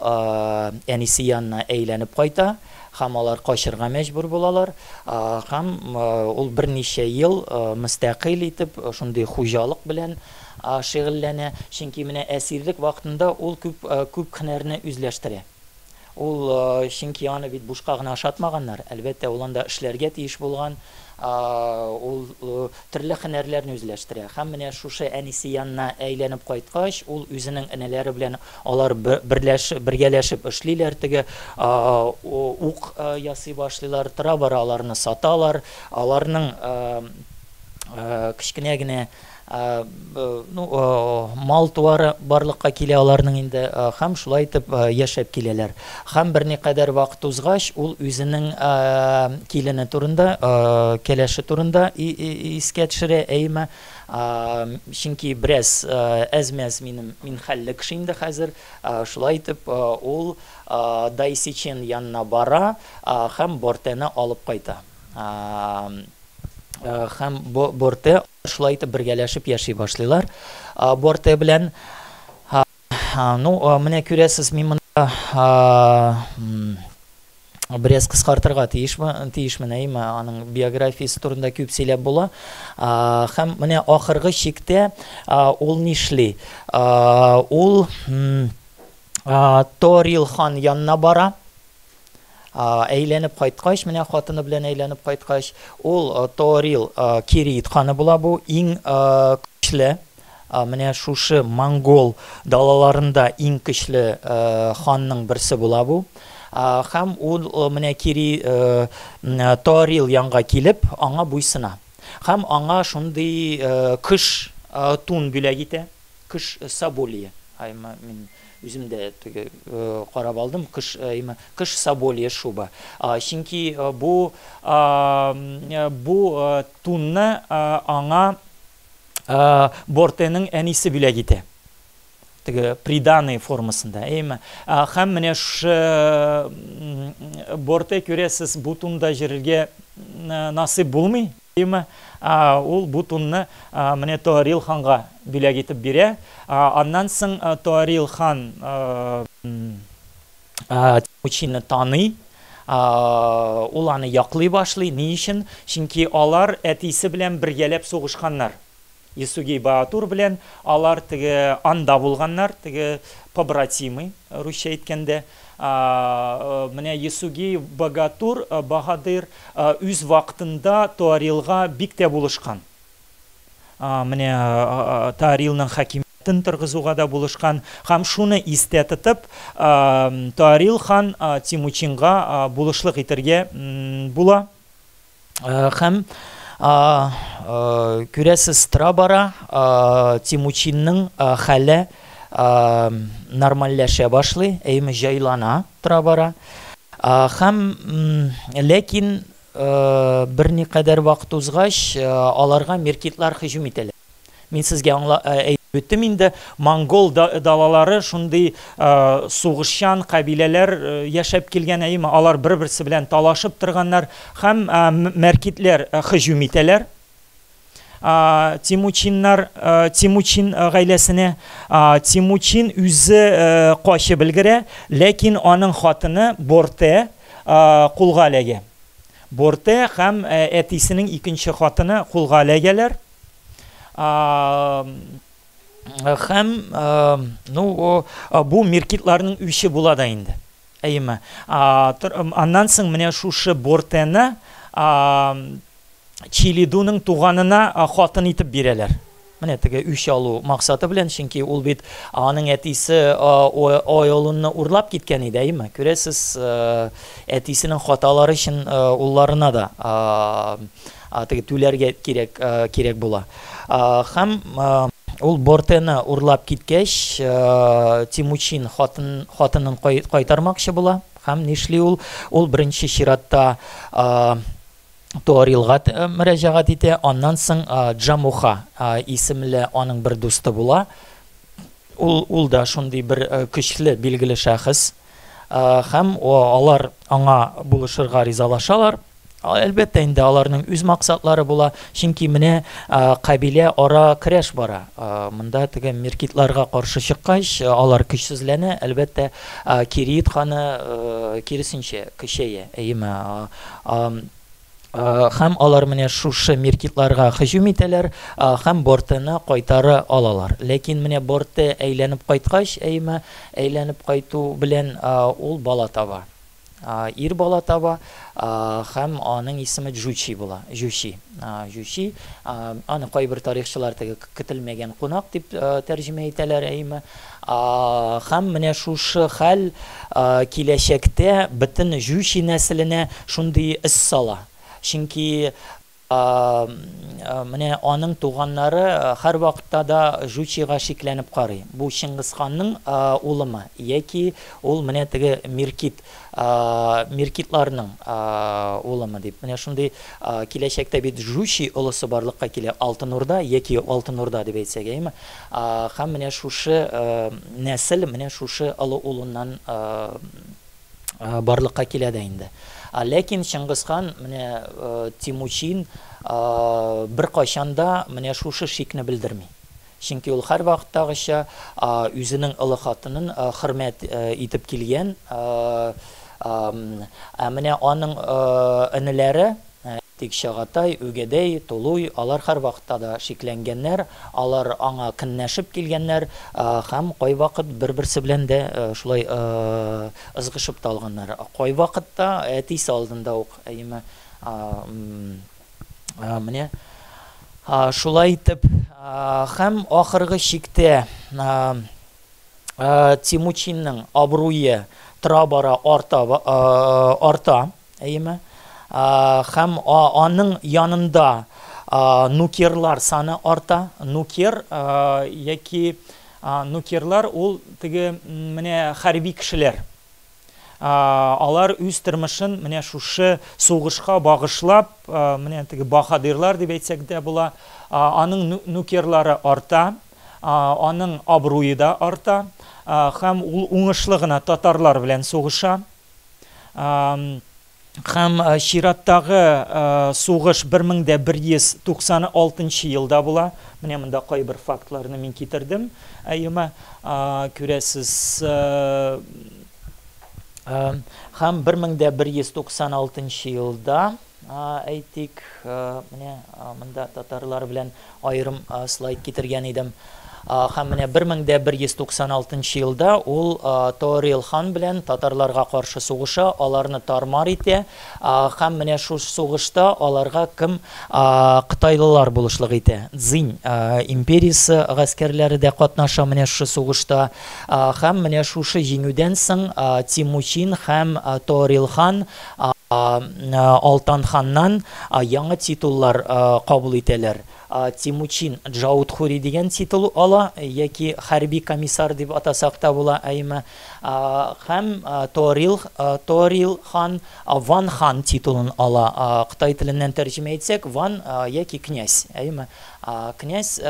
әнисе янына әйләнеп кайта, һәм алар качырга мәҗбүр булалар. Һәм ул берничә ел мөстәкыйль итеп шундый хуҗалык белән шөгыльләнә, чөнки менә әсирлек вакытында ул күп һөнәрне үзләштерә. Ул чөнки аны бит бушка гына ашатмаганнар, әлбәттә ул анда эшләргә тиеш булган, ул төрле һөнәрләрне үзләштерә. Һәм менә шушы әнисе янына әйләнеп кайткач, ул үзенең энәләре белән алар бергәләшеп эшлиләр, теге ук ясый башлыйлар, тора-бара аларны саталар, аларның кичкенә генә мал туары барлыкка килә аларның инде, һәм шулай итеп яшәп киләләр. Һәм берникадәр вакыт узгач, ул үзенең килене турында, кәләше турында искә төшерә, чөнки бераз әзмәз мин хәлле кеше инде хәзер. Шулай итеп ул Дайсичен янына бара һәм Бортены алып кайта. Һәм Борте шулай итеп бергәләшеп яши башлыйлар. Борте белән менә күрәсез, мин монда бераз кыскартырга тиешмен, аның биографиясе турында күп сөйләп була. Һәм менә ахыргы чиктә ул нишли? Ул Торил хан янына бара. Әйләнеп кайткач, менә хатыны белән әйләнеп кайткач, ул Торил Кирит ханы була, бу иң көчле, менә шушы монгол далаларында иң көчле ханның берсе була бу. Һәм ул менә Торил янга килеп, аңа буйсына. Һәм аңа шундый кыш тун бүләк итә, кыш саболье. Мин үземдә карап алдым, кыш саболье шуба. Чөнки бу тунны аңа Бортеның әнисе бүләк итә. Приданый формасында. Һәм менә Борте күрәсез, бу тунда җиргә насыйп булмый. Ул бу тунны менә Торил ханга бүләк итеп бирә. Аннан соң Торил хан Тимучинны таный. Ул аны яклый башлый. Ни өчен? Чөнки алар әтисе белән бергәләп сугышканнар. Исугей Баатур белән алар теге анда булганнар, теге побратимы, русча әйткәндә. Менә Исугей Баһадир үз вакытында Торилга бик тә булышкан. Менә Торилның хакимиятен торгызуга да булышкан. Һәм шуны истә тотып, Торил хан Тимучинга булышлык итәргә була. Һәм күрәсез, тора-бара Тимучинның хәле нормальләшә башлый, җайлана тора-бара. Һәм ләкин берникадәр вакыт узгач, аларга меркитлар һөҗүм итәләр. Мин сезгә әйтеп үттем инде, монгол далалары шундый сугышчан кабиләләр яшәп килгән, алар бер-берсе белән талашып торганнар, һәм меркитләр һөҗүм итәләр. Тимучин гаиләсенә. Тимучин үзе качып өлгерә, ләкин аның хатыны Борте кулга эләгә. Борте һәм әтисенең икенче хатыны кулга эләгәләр. Һәм бу меркитларның үче була да инде. Аннан соң менә шушы Бортены Чилидуның туганына хатын итеп бирәләр. Менә теге үч алу максаты белән, чөнки ул бит аның әтисе аялынны урлап киткән иде, Күрәсез, әтисенең хаталары өчен улларына да теге түләргә кирәк була. Һәм ул Бортены урлап киткәч, Тимучин хатынын кайтармакчы була. Һәм нишли ул беренче чиратта Туарилга мөрәҗәгать итә, аннан соң Джамуха исемле аның бер дусты була. Ул да шундый бер көчле, билгеле шәхес. Һәм алар аңа булышырга ризалашалар. Әлбәттә инде аларның үз максатлары була, чөнки менә кабилә ара көрәш бара. Монда теге меркитларга каршы чыккач, алар көчсезләнә, әлбәттә Кирит ханы киресенчә көчәя. Һәм алар менә шушы меркитларга һөҗүм итәләр, һәм Бортены кайтары алалар. Ләкин менә Борте әйләнеп кайткач, әйләнеп кайту белән ул бала таба. Ир бала таба, һәм аның исеме Джучи була. Джучи. Аны кайбер тарихчылар теге көтелмәгән кунак дип тәрҗемә итәләр. Һәм менә шушы хәл киләчәктә бөтен Джучи нәселенә шундый ис сала. Чөнки менә аның туганнары һәр вакытта да Джучига шикләнеп карый. Бу Чингисханның улымы, яки ул менә теге меркитларның улымы дип. Менә шундый киләчәктә бит Джучи улысы барлыкка килә, Алтын Урда яки Алтын Урда дип әйтсәк, һәм менә шушы нәсел менә шушы олы улыннан барлыкка килә дә инде. Ләкин Чингисхан менә Тимучин бер кайчанда менә шушы шикне белдерми. Чөнки ул һәр вакыттагыча үзенең олы хатынын хөрмәт итеп килгән. Менә аның энеләре Чагатай, Үгәдәй, Тулуй, алар һәр вакытта да шикләнгәннәр, алар аңа көннәшеп килгәннәр, һәм кай вакыт бер-берсе белән дә шулай ызгышып та алганнар. Кай вакытта әтисе алдында ук, менә шулай итеп, һәм ахыргы чиктә Тимучинның абруе тора-бара арта, һәм аның янында нукерлар саны арта. Нукерлар ул теге менә хәрби кешеләр. Алар үз тормышын менә шушы сугышка багышлап, менә теге баһадирлар дип әйтсәк дә була, аның нукерлары арта, аның абруе да арта, һәм ул уңышлы гына татарлар белән сугыша. Һәм чираттагы сугыш 1196 елда була. Менә монда кайбер фактларны мин китердем. Күрәсез, һәм 1196 елда әйтик, менә монда татарлар белән аерым слайд китергән идем. Һәм менә 1196 елда ул Туарил хан белән татарларга каршы сугыша, аларны тармар итә. Һәм менә шу сугышта аларга кем кытайлылар булышлык итә. Цзинь империясе гаскәрләре дә катнаша менә шу сугышта. Һәм менә шушы җиңүдән соң Тимучин һәм Туарил хан Алтан ханнан яңа титуллар кабул итәләр. Тимучин Джаудхури дигән титул ала, яки хәрби комиссар дип атасак та була, һәм Туарил хан Ван хан титулын ала. Кытай теленнән тәрҗемә итсәк, Ван яки князь, князь,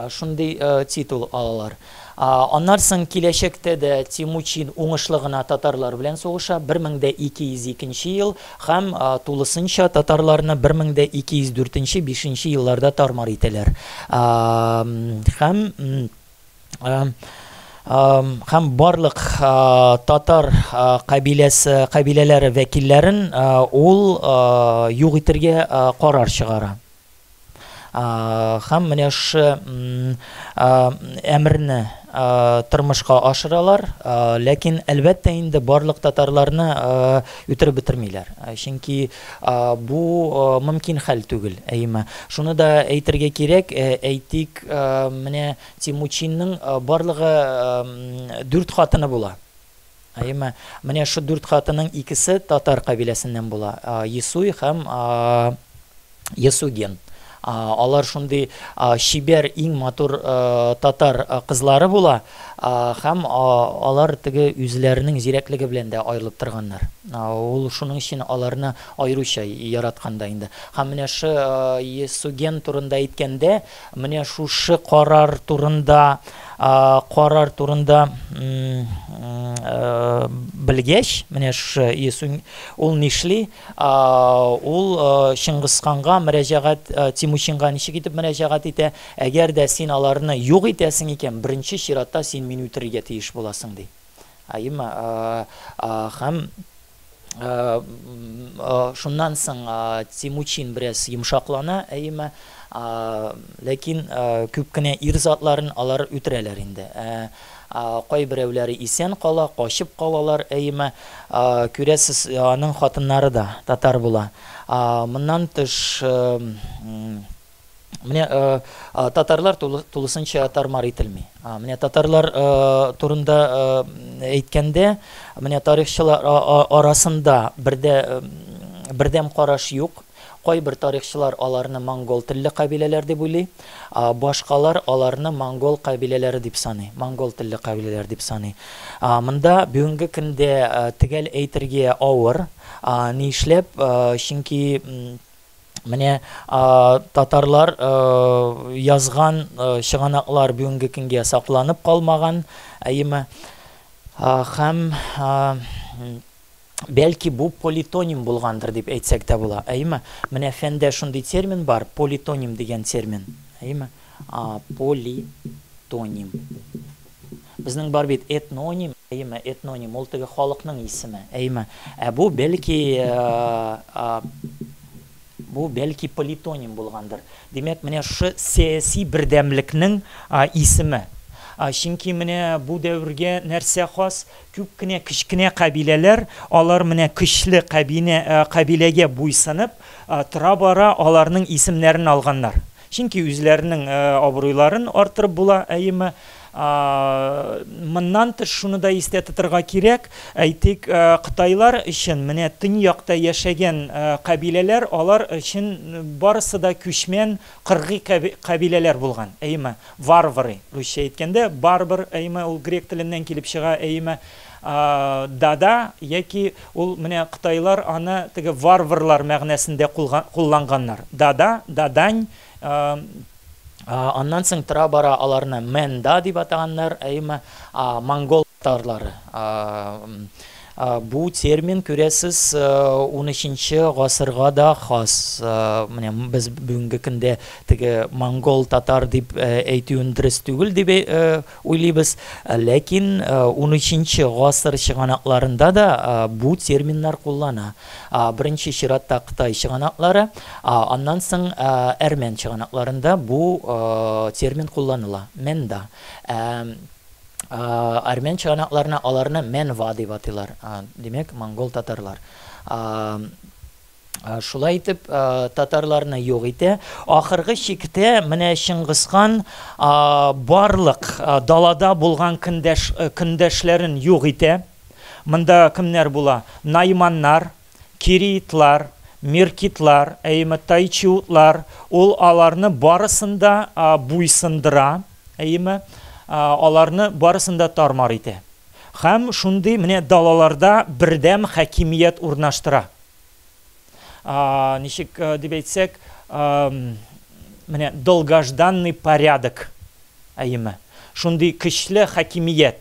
шундый титул алалар. Аннан соң киләчәктә дә Тимучин уңышлы гына татарлар белән сугыша 1202 ел, һәм тулысынча татарларны 1204-5 елларда тармар итәләр. Һәм барлык татар кабиләләре вәкилләрен ул юк итәргә карар чыгара. Һәм менә шу әмерне тормышка ашыралар, ләкин әлбәттә инде барлык татарларны үтереп бетермиләр. Чөнки бу мөмкин хәл түгел. Шуны да әйтергә кирәк, әйтик, менә Тимучинның барлыгы 4 хатыны була. Менә шу 4 хатының икесе татар кабиләсеннән була. Есуй һәм Есуген. Алар шундый шибер иң матур татар кызлары була, һәм алар теге үзләренең зирәклеге белән дә аерылып торганнар. Ул шуның өчен аларны аеруча яратканда инде. Һәм менә шу Есуген турында әйткәндә, менә шушы карар турында белгәч, менә шу Есуг ул нишли, ул Шыңгызханга мөрәҗәгать, Тимучинга ничек итеп мөрәҗәгать итә, әгәр дә син аларны юк итәсең икән, беренче чиратта син мине үтерергә тиеш буласың ди. Һәм шуннан соң Тимучин бераз йомшаклана, ләкин күп кенә ир затларын алар үтерәләр инде. Кай берәүләре исән кала, качып калалар, күрәсез, аның хатыннары да татар була. Моннан тыш менә татарлар тулысынча тармар ителми. Менә татарлар турында әйткәндә, менә тарихчылар арасында бердәм караш юк. Кайбер тарихчылар аларны монгол телле кабиләләр дип уйлый, башкалар аларны монгол кабиләләре дип саный, монгол телле кабиләләр дип саный. Монда бүгенге көндә төгәл әйтергә авыр, ни эшләп, чөнки менә татарлар язган чыганаклар бүгенге көнгә сакланып калмаган, һәм бәлки бу политоним булгандыр дип әйтсәк тә була. Менә фәндә шундый термин бар, политоним дигән термин. Политоним. Безнең бар бит этноним, этноним, ул теге халыкның исеме. Бу бәлки политоним булгандыр. Димәк, менә шу сәяси бердәмлекнең исеме. Чөнки менә бу дәвергә нәрсә хас, күп кенә кичкенә кабиләләр, алар менә көчле кабиләгә буйсынып, тора-бара аларның исемнәрен алганнар. Чөнки үзләренең абруйларын артырып була, Моннан тыш шуны да истә тотырга кирәк, әйтик, Кытайлар өчен менә төньякта яшәгән кабиләләр, алар өчен барысы да күчмән кыргый кабиләләр булган. Варвары, русча әйткәндә, барбар, ул грек теленнән килеп чыга, дада, яки ул менә Кытайлар аны теге варварлар мәгънәсендә кулланганнар. Дада, дадань, аннан соң тора-бара аларны Менда дип атаганнар, монгол татарлары. Бу термин күрәсез 13-нче гасырга да хас. Менә без бүгенге көндә теге монгол татар дип әйтүен дөрес түгел дип уйлыйбыз, ләкин 13-нче гасыр чыганакларында да бу терминнар куллана. Беренче чиратта Кытай чыганаклары, аннан соң әрмән чыганакларында бу термин кулланыла, Менда. Армян чыганакларына аларны Менва дип атыйлар. Демәк, монгол татарлар. Шулай итеп, татарларны юк итә. Ахыргы чиктә менә Шыңгызхан барлык далада булган көндәшләрен юк итә. Монда кемнәр була? Найманнар, Киритлар, Меркитлар, Тайчутлар, ул аларны барысында буйсындыра, аларны барысында тармар итә. Һәм шундый менә далаларда бердәм хакимият урнаштыра. Ничек дип әйтсәк, менә долгожданный порядок. Шундый көчле хакимият.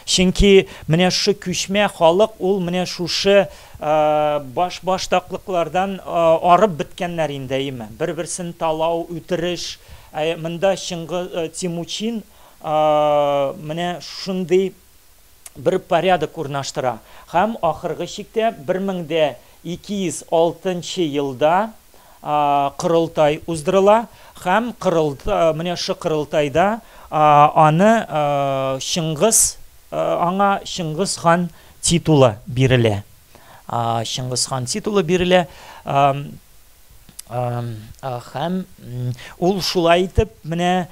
Чөнки менә шу күчмә халык, ул менә шушы баш-баштаклыклардан арып биткәннәр инде, бер-берсен талау, үтереш. Монда Тимучин менә шундый бер порядок урнаштыра. Һәм ахыргы чиктә 1206 елда кырылтай уздырыла. Һәм менә шу кырылтайда аны аңа Шыңгызхан титулы бирелә. Шыңгызхан титулы бирелә. Һәм ул шулай итеп менә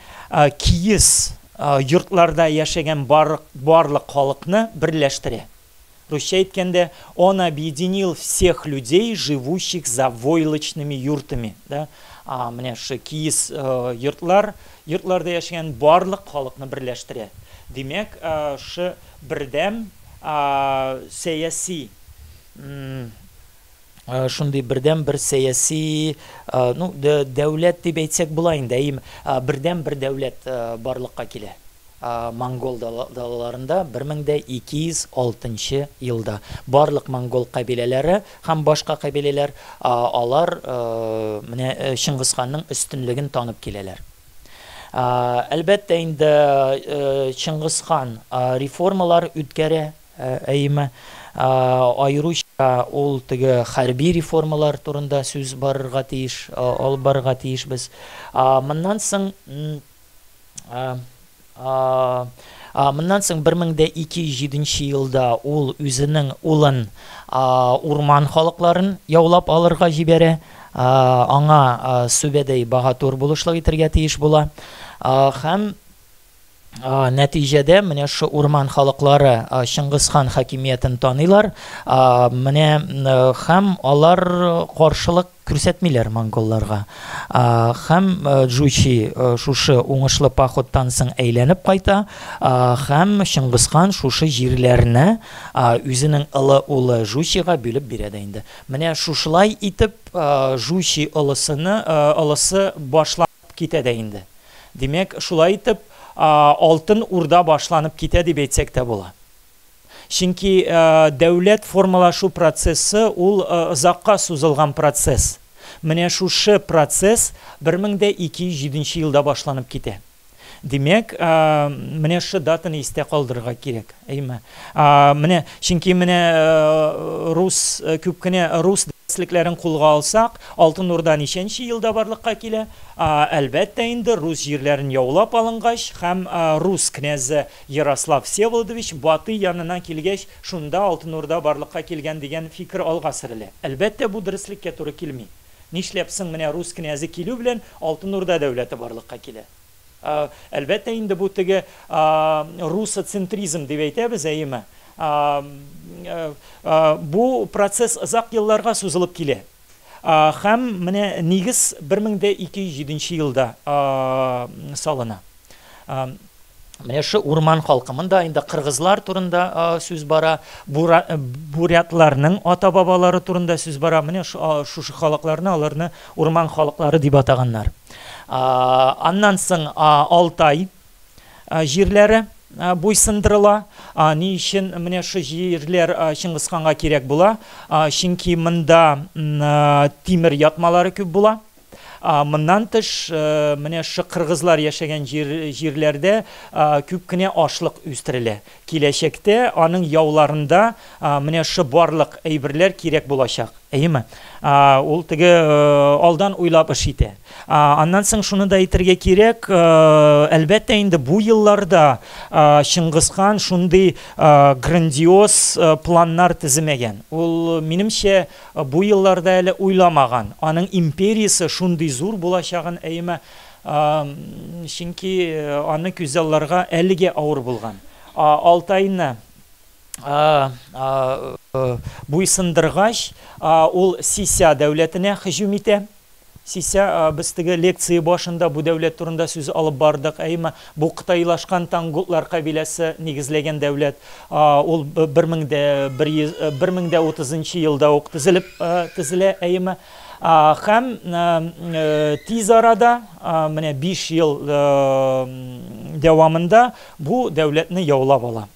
киез йортларда яшәгән барлык халыкны берләштерә. Русча әйткәндә, он объединил всех людей, живущих за войлочными юртами. Да? Менә шы киіз йортларда яшәгән барлык халыкны берләштерә. Димәк, шы бердәм сәяси, шундый бердәм бер сәяси, дәүләт дип әйтсәк була инде, бердәм бер дәүләт барлыкка килә. Монгол далаларында 1206 елда барлык монгол кабиләләре һәм башка кабиләләр алар менә Чингисханның үстенлеген танып киләләр. Әлбәттә инде Чингисхан реформалар үткәрә, айруча ул теге хәрби реформалар турында сүз барырга тиеш, алып барырга тиешбез. Моннан соң 1207 елда ул үзенең улын урман халыкларын яулап алырга җибәрә. Аңа Сүбәдәй Багатур булышлык итәргә тиеш була. Һәм нәтиҗәдә менә шу урман халыклары Чингисхан хакимиятен таныйлар. Менә һәм алар каршылык күрсәтмиләр монголларга. Һәм Джучи шушы уңышлы походтан соң әйләнеп кайта, һәм Чингисхан шушы җирләрне үзенең улы Жучига бүлеп бирә дә инде. Менә шушылай итеп Жучи улысы башлап китә дә инде. Димәк, шулай итеп Алтын Урда башланып китә дип әйтсәк тә була. Чөнки дәүләт формалашу процессы ул озакка сузылган процесс. Менә шушы процесс 1207 елда башланып китә. Димәк, менә шы датаны истә калдырырга кирәк. Менә чөнки менә рус күп кенә рус дәслекләрен кулга алсак, Алтын Урда ничәнче елда барлыкка килә? Әлбәттә инде рус җирләрен яулап алынгач һәм рус князы Ярослав Всеволодович Батый янына килгәч, шунда Алтын Урда барлыкка килгән дигән фикер алга сөрелә. Әлбәттә бу дөреслеккә туры килми. Нишләпсең менә рус князы килү белән Алтын Урда дәүләте барлыкка килә. Әлбәттә инде бу теге русоцентризм дип әйтәбез, бу процесс озак елларга сузылып килә. Һәм менә нигез 1207 елда салына. Менә шы урман халкымында инде кыргызлар турында сүз бара, бурятларның ата-бабалары турында сүз бара. Менә шушы халыкларны аларны урман халыклары дип атаганнар. Аннан соң Алтай җирләре буйсындырыла. Ни өчен менә шы җирләр Чингисханга кирәк була? Чөнки монда тимер ятмалары күп була. Моннан тыш менә шы кыргызлар яшәгән җирләрдә күп кенә ашлык үстерелә. Киләчәктә аның яуларында менә шы барлык әйберләр кирәк булачак. Ул теге алдан уйлап эш итә. Аннан соң шуны да әйтергә кирәк, әлбәттә инде бу елларда Чингисхан шундый грандиоз планнар төземәгән. Ул минемчә бу елларда әле уйламаган. Аның империясы шундый зур булачагын чөнки аны күзалларга әлегә авыр булган. Алтайны буйсындыргач, ул Сися дәүләтенә һөҗүм итә. Сися без теге лекция башында бу дәүләт турында сүз алып бардык. Бу Кытайлашкан тангутлар кабиләсе нигезләгән дәүләт. Ул 1030 елда ук төзелә. Һәм тиз арада, менә 5 ел дәвамында бу дәүләтне яулап ала.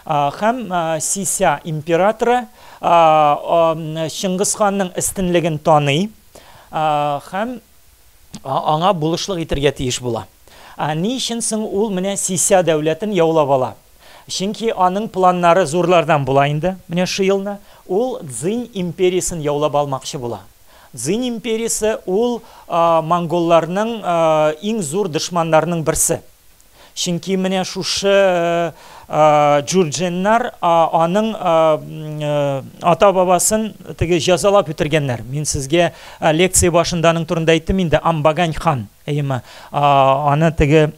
Һәм Сися императоры Чингисханның өстенлеген таный һәм аңа булышлык итәргә тиеш була. Ни өчен соң ул менә Сися дәүләтен яулап ала? Чөнки аның планнары зурлардан була инде. Менә шы елны ул Цзинь империясын яулап алмакчы була. Цзинь империясы ул монголларның иң зур дошманнарының берсе. Чөнки менә шушы Джурдженнар аның ата-бабасын теге җәзалап үтергәннәр. Мин сезгә лекция башында аның турында әйттем инде, Амбагань хан. Аны теге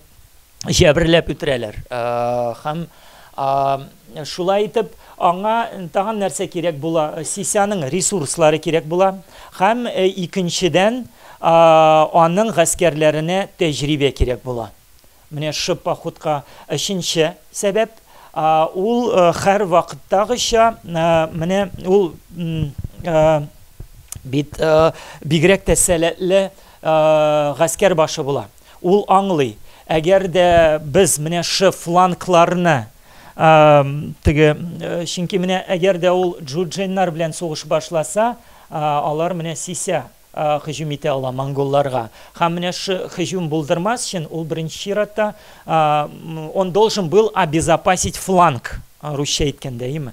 җәберләп үтерәләр. Һәм шулай итеп аңа тагын нәрсә кирәк була, Сисяның ресурслары кирәк була, һәм икенчедән аның гаскәрләренә тәҗрибә кирәк була. Менә шы походка өченче сәбәп, ул һәр вакыттагыча менә ул бит бигрәк тә сәләтле гаскәр башы була. Ул аңлый, әгәр дә без менә шы флангларны чөнки менә әгәр дә ул джудженнар белән сугыш башласа, алар менә Сися һөҗүм итә ала монголларга. Һәм менә шы һөҗүм булдырмас өчен ул беренче чиратта он должен был обезопасить фланг, русча әйткәндә, име?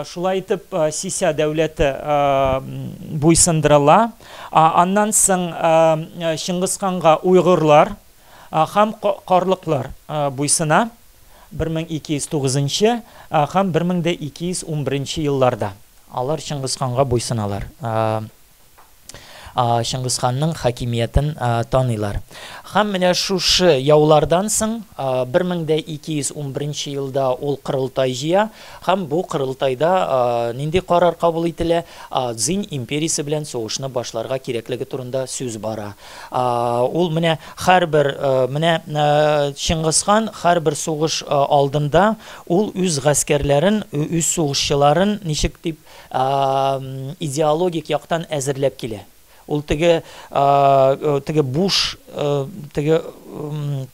Шулай итеп Сися дәүләте буйсындырыла. Аннан соң Чыңгызханга уйгырлар һәм карлыклар буйсына 1209 һәм 1211 елларда. Алар Чыңгызханга буйсыналар. Чыңгызханның хакимиятен таныйлар. Һәм менә шушы яулардан соң 1211 елда ул кырылтай җыя, һәм бу кырылтайда нинди карар кабул ителә? Цзинь империясе белән сугышны башларга кирәклеге турында сүз бара. Ул менә һәрбер менә Чыңгызхан һәрбер сугыш алдында ул үз гаскәрләрен, үз сугышчыларын ничек дип идеологик яктан әзерләп килә. Ул теге буш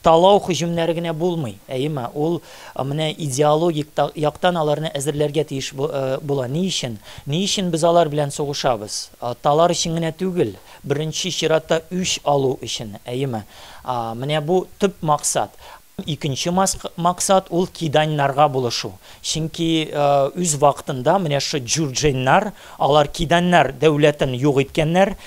талау һөҗүмнәре генә булмый. Әйеме, ул менә идеологик яктан аларны әзерләргә тиеш була. Ни өчен без алар белән сугышабыз? Талар өчен генә түгел, беренче чиратта үч алу өчен. Әйеме, менә бу төп максат. Икенче максат ул киданнарга булышу. Чөнки үз вакытында менә шы джурдженнар, алар киданнар дәүләтен юк иткәннәр,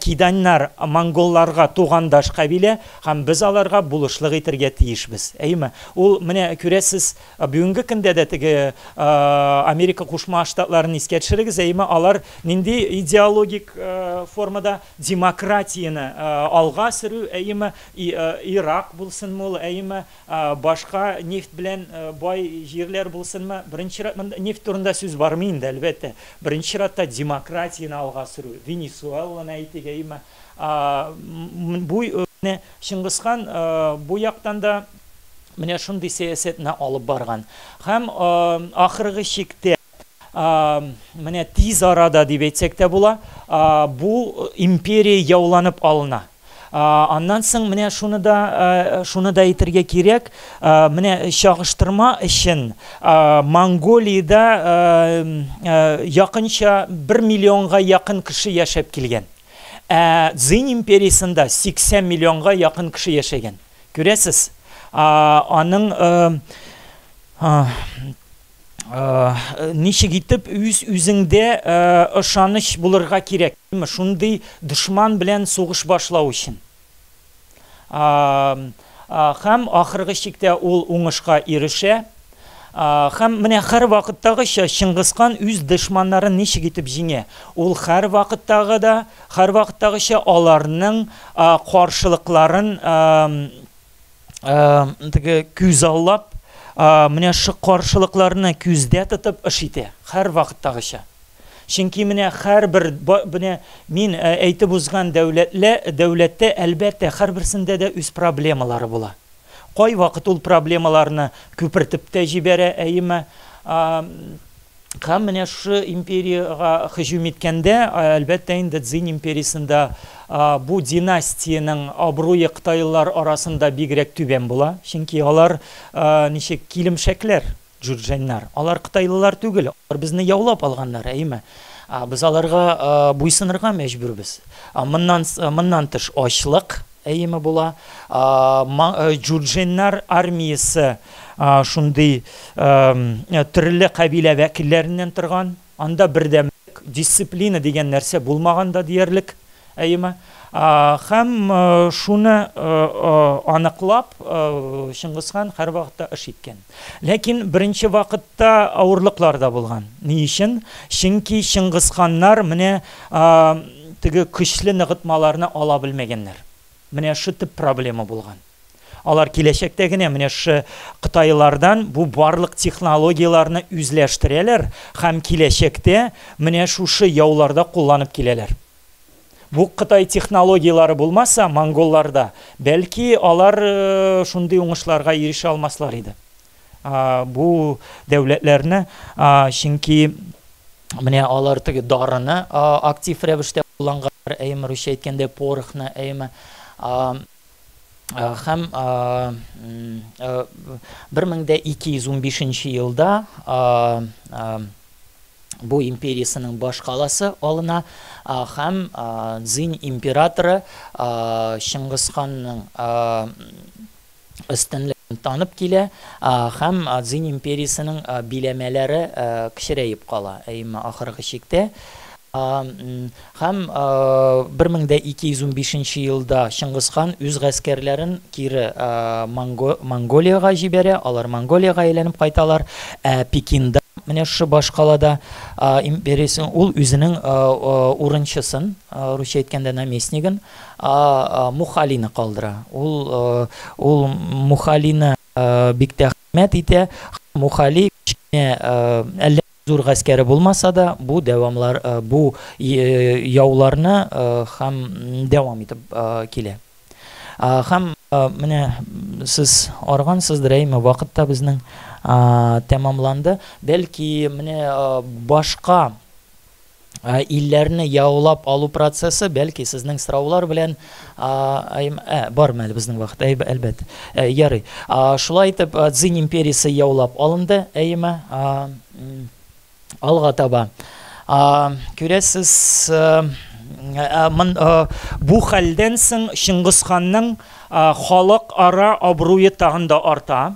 киданнар монголларга тугандаш кабилә, һәм без аларга булышлык итәргә тиешбез. Әйме, ул менә күрәсез, бүгенге көндә дә теге Америка Кушма Штатларын искә төшерегез, әйме, алар нинди идеологик формада демократияны алга сөрү, әйме, Ирак булсынмы, әйме, башка нефт белән бай җирләр булсынмы, беренче чиратта нефт турында сүз бармы инде, әлбәттә. Беренче чиратта демократияны алга сөрү. Венесуэланы әйтегәйме, бу Чыңгызхан бу яктан да менә шундый сәясәтне алып барган. Һәм ахыргы чиктә менә тиз арада дип әйтсәк тә була, бу империя яуланып алына. Аннан соң менә шуны да әйтергә кирәк, менә чагыштырма өчен Монголиядә якынча 1 миллионга якын кеше яшәп килгән. Цзинь империясында 80 миллионга якын кеше яшәгән. Күрәсез, аның ничек итеп үзеңдә ышаныч булырга кирәк. Шундый дошман белән сугыш башлау өчен. Һәм ахыргы чиктә ул уңышка ирешә. Һәм менә һәр вакыттагыча Чыңгызхан үз дошманнарын ничек итеп җиңә. Ул һәр вакыттагыча аларның каршылыкларын күз аллап, менә шы каршылыкларны күздә тотып эш итә һәр вакыттагыча. Чөнки менә һәрбер мин әйтеп узган дәүләттә әлбәттә һәрберсендә дә үз проблемалары була. Кай вакыт ул проблемаларны күпертеп тә җибәрә, әйеме, һәм менә шы империяга һөҗүм иткәндә, әлбәттә инде Цзинь империясында бу династияның абруе кытайлар арасында бигрәк түбән була. Чөнки алар ничек килемшәкләр, джурдженнар. Алар кытайлылар түгел, алар безне яулап алганнар, әйеме. Без аларга буйсынырга мәҗбүрбез. Моннан тыш ачлык, әйеме, була. Джурдженнар армиясе шундый төрле кабилә вәкилләреннән торган. Анда бердәм дисциплина дигән нәрсә булмаганда диярлек, әйеме. Һәм шуны аныклап Чыңгызхан һәр вакытта эш иткән. Ләкин беренче вакытта авырлыклар да булган. Ни өчен? Чөнки Чыңгызханнар менә теге көчле ныгытмаларны ала белмәгәннәр. Менә шу төп проблема булган. Алар киләчәктә генә менә шу Кытайлардан бу барлык технологияларны үзләштерәләр һәм киләчәктә менә шушы яуларда кулланып киләләр. Бу Кытай технологиялары булмаса, монголларда, бәлки алар шундый уңышларга ирешә алмаслар иде. Бу дәүләтләрне, чөнки менә алар теге дарыны актив рәвештә кулланганнар, әйме русча әйткәндә порохны, әйме һәм 1215 елда бу империясының башкаласы алына һәм Цзинь императоры Шыңгысханның өстенлеген танып килә һәм Цзинь империясының биләмәләре кичерәеп кала. Әйме ахыргы чиктә һәм 1215 елда Шыңгысхан үз гаскәрләрен кире Монголияга җибәрә, алар Монголияга әйләнеп кайталар. Пекинда менә шу башкалада империясын ул үзенең урынчысын, русча әйткәндә наместнигын, Мухалины калдыра. Ул Мухалины бик тә хөрмәт итә. Мухали әллә зур гаскәре булмаса да, бу дәвамлар, бу яуларны һәм дәвам итеп килә. Һәм менә сез аргансыздыр, әйме вакытта безнең тәмамланды. Бәлки менә башка илләрне яулап алу процессы, бәлки сезнең сораулар белән бармы әле безнең вакыт, әлбәттә. Ярый. Шулай итеп, Цзинь империясы яулап алынды, әйме алга таба. Күрәсез, бу хәлдән соң Шыңгысханның халык ара абруе тагын да арта.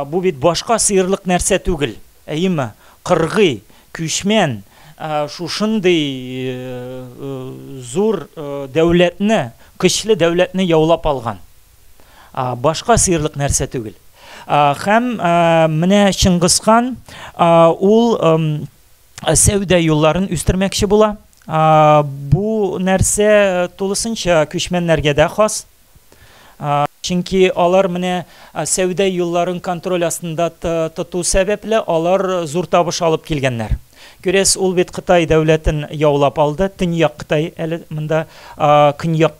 Бу бит башка сыерлык нәрсә түгел. Әйме, кыргый, күчмән, шушындый зур дәүләтне, көчле дәүләтне яулап алган. Башка сыерлык нәрсә түгел. Һәм менә Шыңгысхан ул сәүдә юлларын үстермәкче була. Бу нәрсә тулысынча күчмәннәргә дә хас. Чөнки алар менә сәүдә юлларын контроль астында тоту сәбәпле алар зур табыш алып килгәннәр. Күрәс, ул бит Кытай дәүләтен яулап алды. Төньяк Кытай, әле монда Көньяк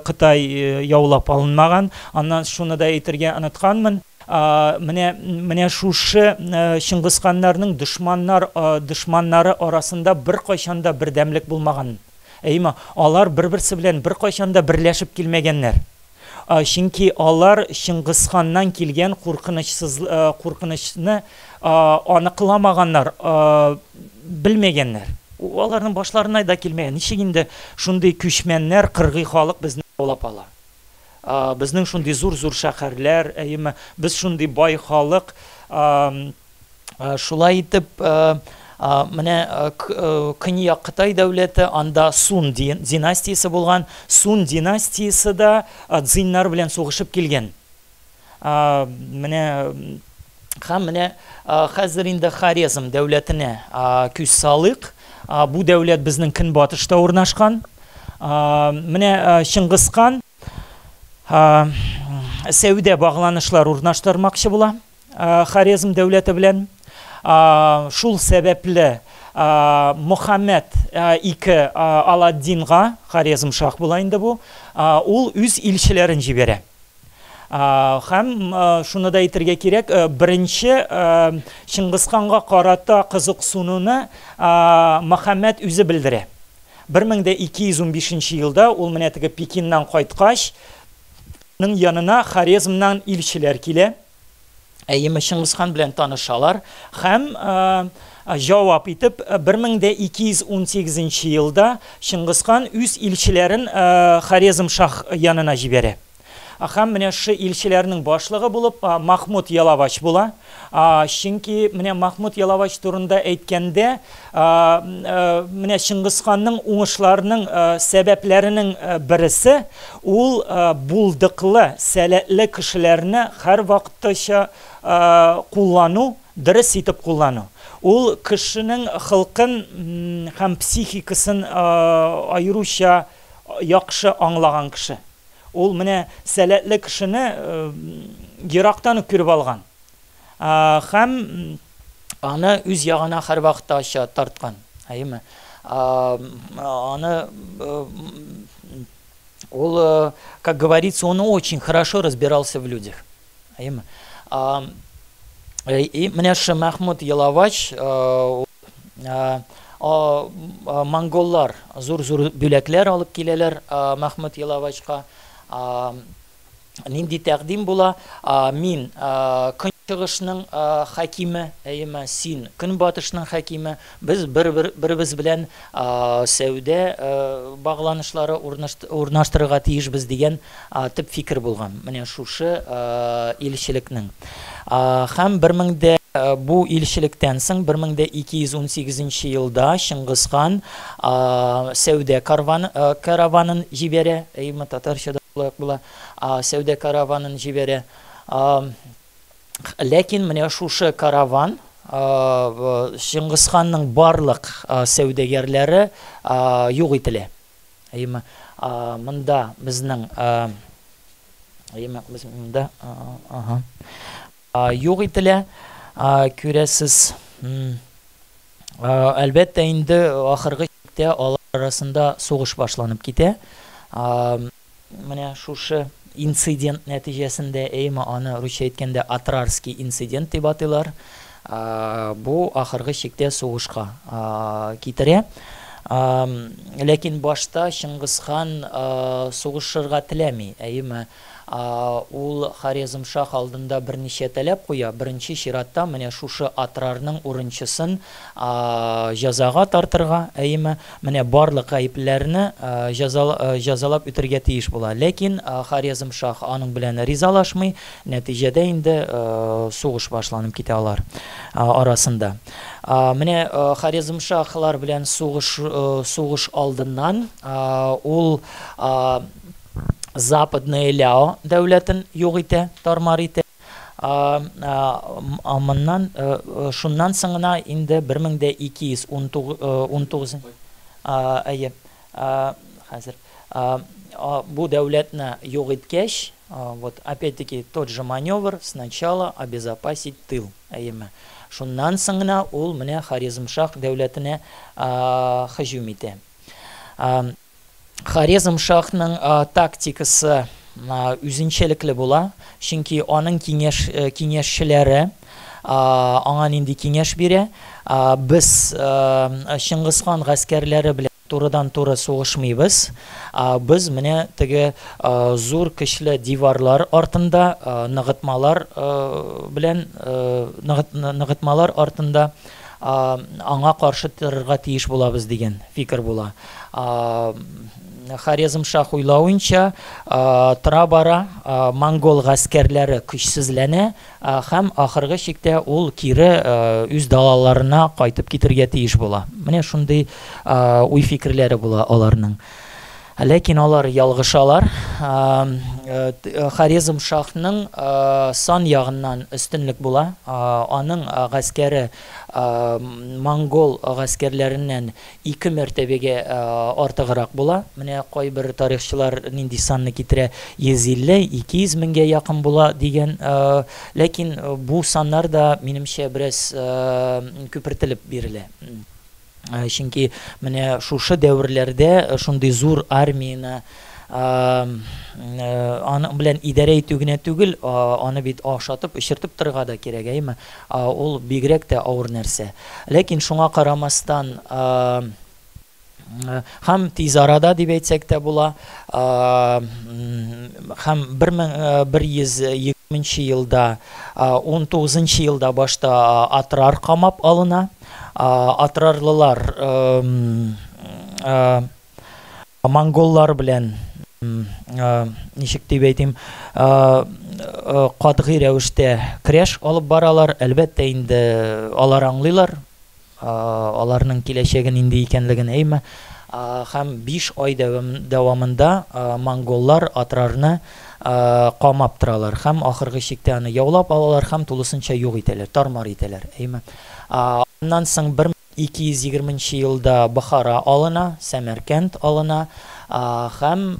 Кытай яулап алынмаган. Аннан шуны да әйтергә онытканмын. Менә шушы Шыңгысханнарның дошманнары арасында бер кайчанда бердәмлек булмаган. Әйме, алар бер-берсе белән бер кайчанда берләшеп килмәгәннәр. Чөнки алар Шыңгысханнан килгән куркынычны аныкламаганнар, белмәгәннәр. Аларның башларына да килмәгән. Ничек инде шундый күчмәннәр, кыргый халык безне яулап ала? Безнең шундый зур-зур шәһәрләр, әйме, без шундый бай халык, шулай итеп, менә Көньяк Кытай дәүләте, анда Сун династиясе булган. Сун династиясе да Цзиньнар белән сугышып килгән. Менә хәзер инде Хорезм дәүләтенә күз салыйк. Бу дәүләт безнең көнбатышта урнашкан. Менә Шыңгысхан сәүдә багланышлар урнаштырмакчы була Хорезм дәүләте белән. Шул сәбәпле Мөхәммәд II Аладдинга, Хорезм шах була инде бу, ул үз илчеләрен җибәрә. Һәм шуны да әйтергә кирәк, беренче Шыңгысханга карата кызыксынуны Мөхәммәд үзе белдерә. 1215 елда ул менә теге Пекиннан кайткач, ның янына Хорезмнан илчеләр килә. Әйме, Шыңгысхан белән танышалар һәм җавап итеп 1218 елда Шыңгысхан үз илчеләрен Хорезм шах янына җибәрә. Һәм менә шу илчеләрнең башлыгы булып Махмуд Ялавач була. Чөнки менә Махмуд Ялавач турында әйткәндә, менә Шыңгысханның уңышларының сәбәпләренең берсе ул булдыклы, сәләтле кешеләрне һәр вакытта куллану, дөрес итеп куллану. Ул кешенең хылкын һәм психикасын аеруча яхшы аңлаган кеше. ул менә сәләтле кешене ерактан ук күреп алган. Һәм аны үз ягына һәрвакытта ача тарткан. Әйеме? Аны ул, как говорится, он очень хорошо разбирался в людях. Әйеме? И менә шы Мәхмүд Ялавач монголлар зур-зур бүләкләр алып киләләр Мәхмүд Ялавачка. Нинди тәкъдим була? Мин Көнчыгышның хакиме, әйеме, син Көнбатышның хакиме. Без беребез белән сәүдә багланышлары урнаштырырга тиешбез дигән төп фикер булган. Менә шушы илчелекнең. Һәм бу илчелектән соң 1218 елда Чыңгызхан сәүдә караванын җибәрә. Әйеме, татарчада була. Сәүдә караванын җибәрә. Ләкин менә шушы караван Чыңгызханның барлык сәүдәгәрләре юк ителә. Әйеме, монда безнең юк ителә. Күрәсез, әлбәттә инде ахыргы чиктә алар арасында сугыш башланып китә. Менә шушы инцидент нәтиҗәсендә, әйеме, аны русча әйткәндә Атрарский инцидент дип атыйлар. Бу ахыргы чиктә сугышка китерә. Ләкин башта Чыңгызхан сугышырга теләми. Әйеме, ул Хорезмшах алдында берничә таләп куя. Беренче чиратта менә шушы Атрарның урынчысын җәзага тартырга, әйеме, менә барлык гаепләрне җәзалап үтәргә тиеш була. Ләкин Хорезмшах аның белән ризалашмый. Нәтиҗәдә инде сугыш башланып китә алар арасында. Менә Хорезмшахлар белән сугыш алдыннан ул Западная Ляо дәүләтен юк итә, тармар итә. Шуннан соң гына инде 1219 хәзер бу дәүләтне юк иткәч, вот опять-таки тот же маневр, сначала обезопасить тыл. Әйеме. Шуннан соң гына ул менә Хорезмшах дәүләтенә һөҗүм итә. Хорезмшахның тактикасы үзенчәлекле була, чөнки аның киңәшчеләре аңа нинди киңәш бирә. Без Чыңгызхан гаскәрләре белән турыдан-туры сугышмыйбыз. Без менә теге зур көчле диварлар артында, ныгытмалар артында аңа каршы торырга тиеш булабыз дигән фикер була. Хорезмшах уйлавынча, тора-бара монгол гаскәрләре көчсезләнә һәм ахыргы чиктә ул кире үз далаларына кайтып китергә тиеш була. Менә шундый уй фикерләре була аларның. Ләкин алар ялгышалар. Хорезмшахның сан ягыннан өстенлек була. Аның гаскәре монгол гаскәрләреннән 2 мәртәбәгә артыграк була. Менә кайбер тарихчылар нинди санны китерә, 150-200 меңгә якын була дигән. Ләкин бу саннар да минемчә бераз күпертелеп бирелә. Чөнки менә шушы дәврләрдә шундый зур армияны аны белән идарә итү генә түгел, аны бит ашатып, эчертеп торырга да кирәк, әйме? Ул бигрәк тә авыр нәрсә. Ләкин шуңа карамастан һәм тиз арада дип әйтсәк тә була, һәм 1120 елда, 19 елда башта Атрар камап алына. Атрарлылар монголлар белән ничек дип әйтим, катгый рәвештә көрәш алып баралар. Әлбәттә инде алар аңлыйлар аларның киләчәге нинди икәнлеген, әйме. Һәм 5 ай дәвамында монголлар Атрарны камап торалар һәм ахыргы чиктә аны яулап алалар һәм тулысынча юк итәләр, тармар итәләр, әйме. Аннан соң 1220 елда Бохара алына, Сәмәрканд алына. һәм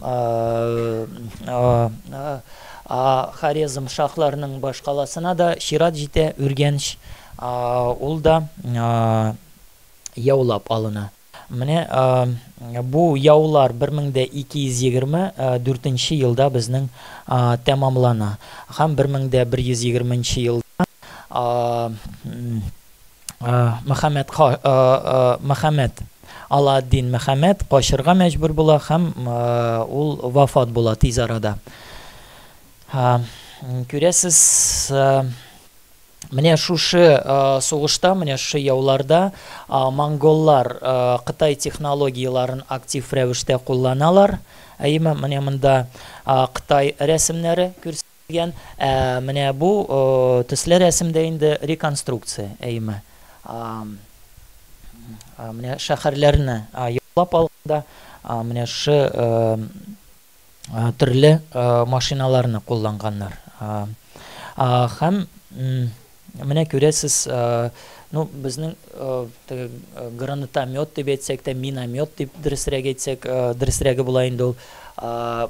Хорезм шаһларының баш каласына да чират җитә, Үргәнч, ул да яулап алына. Менә бу яулар 1224 елда безнең тәмамлана. Һәм 1120 елда Мөхәммәд Аладдин Мөхәммәд качырга мәҗбүр була һәм ул вафат була тиз арада. Күрәсез, менә шушы сугышта, менә шушы яуларда монголлар Кытай технологияларын актив рәвештә кулланалар. Әйме, менә монда Кытай рәсемнәре күрсәтелгән. Менә бу төсле рәсемдә инде реконструкция, әйме. Менә шәһәрләрне яулап алганда, менә шу төрле машиналарны кулланганнар. Һәм менә күрәсез, безнең гранатомет дип әйтсәк тә, миномет дип дөресрәк әйтсәк, дөресрәге була инде ул.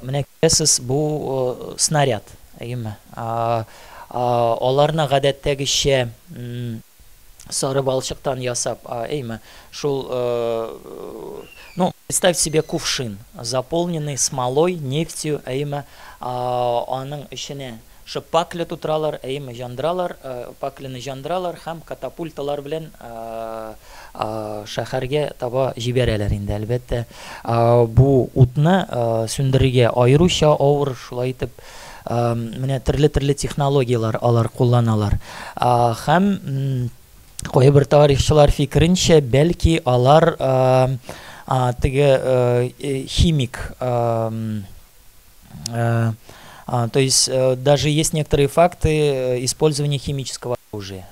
Менә күрәсез, бу снаряд, әйме. Аларны гадәттәгечә сары балчыктан ясап, әйме, шул, представь себе кувшин, заполненный смолой, нефтью, әйме, аның эченә пакля тутралар, әйме, жандыралар, пакляны жандыралар һәм катапульталар белән шәһәргә таба җибәрәләр инде, әлбәттә. Бу утны сүндерергә аеруча авыр, шулай итеп, менә төрле технологиялар алар кулланалар. Һәм кайбер тарихчылар фикеренчә, бәлки алар химик, то есть даже есть некоторые факты использования химического оружия.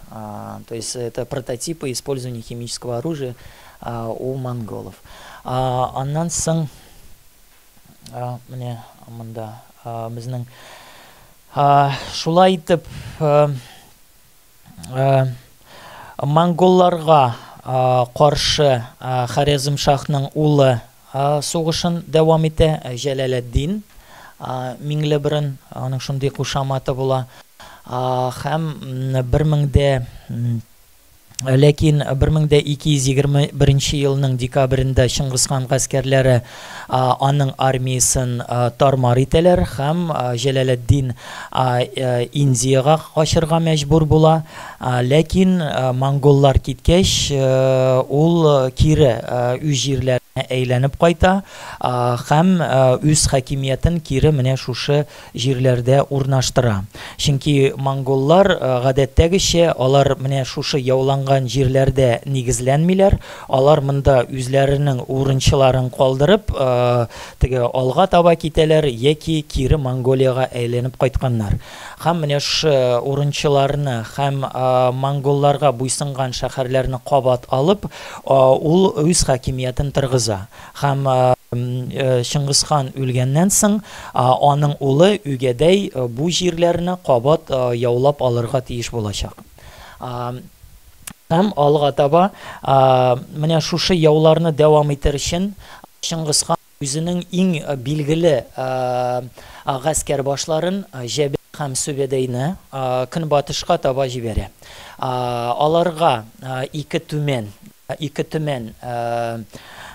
То есть это прототипы использования химического оружия у монголов. Аннан соң менә монда безнең шулай итеп монголларга каршы Хорезм шаһның улы сугышын дәвам итә, Җәләлетдин Миңлебирен, аның шундый кушаматы була. Һәм 1221 елның декабрендә Чыңгызхан гаскәрләре аның армиясын тармар итәләр һәм Җәләлетдин Индиягә качырга мәҗбүр була. Ләкин монголлар киткәч, ул кире үз җирләренә әйләнеп кайта һәм үз хакимиятен кире менә шушы җирләрдә урнаштыра. Чөнки монголлар гадәттәгечә алар менә шушы яуланган җирләрдә нигезләнмиләр. Алар монда үзләренең урынчыларын калдырып, алга таба китәләр яки кире Монголияга әйләнеп кайтканнар. Һәм менә шу урынчыларны һәм монголларга буйсынган шәһәрләрне кабат алып, ул үз хакимиятен тыргыза. Һәм Чыңгызхан үлгәннән соң аның улы Үгәдәй бу җирләрне кабат яулап алырга тиеш булачак. Һәм алга таба менә шушы яуларны дәвам итер өчен Чыңгызхан үзенең иң билгеле гаскәр башларын Җәбер һәм Сүбәдәйне көнбатышка таба җибәрә. Аларга ике түмән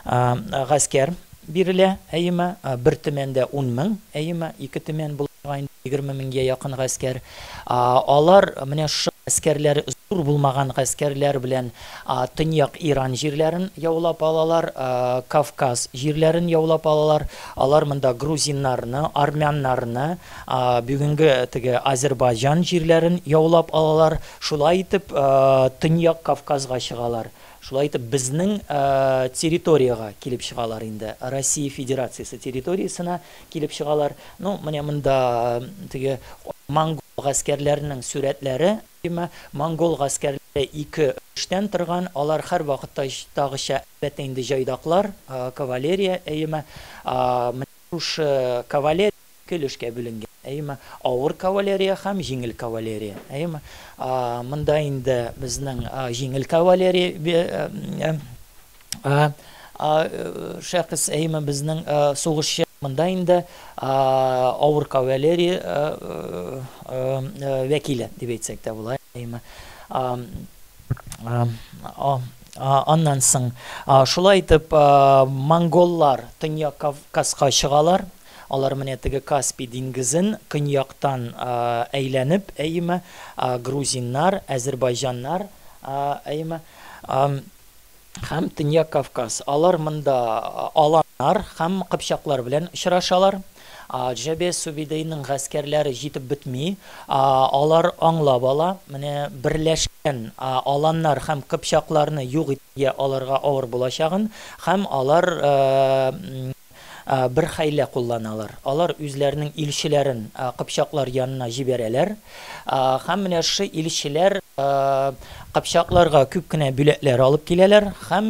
гаскәр бирелә, әйме, бер төмәндә 10 мең, әйме, ике төмән булган 20 меңгә якын гаскәр. Алар менә шу гаскәрләре зур булмаган гаскәрләр белән Төньяк Иран җирләрен яулап алалар, Кавказ җирләрен яулап алалар. Алар монда грузиннарны, армяннарны, бүгенге Азербайҗан җирләрен яулап алалар. Шулай итеп Төньяк Кавказга чыгалар. Шулай итеп безнең территорияга килеп чыгалар инде. Россия Федерациясе территориясына килеп чыгалар. Менә монда монгол гаскәрләренең сүрәтләре, монгол гаскәрләре 2-3тән торган, алар һәр вакыттагыча әлбәттә инде җайдаклар, кавалерия, әйме, шушы кавалерия көлешкә бүленгән. Әйме, авыр кавалерия һәм җиңел кавалерия. Әйме, монда инде безнең җиңел кавалерия шәхес әйме безнең сугышчы монда инде авыр кавалерия вәкиле дип әйтсәк тә була әйме. Аннан соң шулай итеп монголлар Төньяк Кавказга чыгалар. Алар менә теге Каспий диңгезен көньяктан әйләнеп, әйме, грузиннар, әзербайҗаннар, әйме, һәм Төньяк Кавказ. Алар монда аланнар һәм кыпчаклар белән очрашалар. Җәбе Субидайның гаскәрләре җитеп бетми, алар аңлап ала, менә берләшкән аланнар һәм кыпчакларны юк итәргә аларга авыр булачагын, һәм алар бер хәйлә кулланалар. Алар үзләренең илчеләрен кыпчаклар янына җибәрәләр, һәм менә шу илчеләр кыпчакларга күп кенә бүләкләр алып киләләр, һәм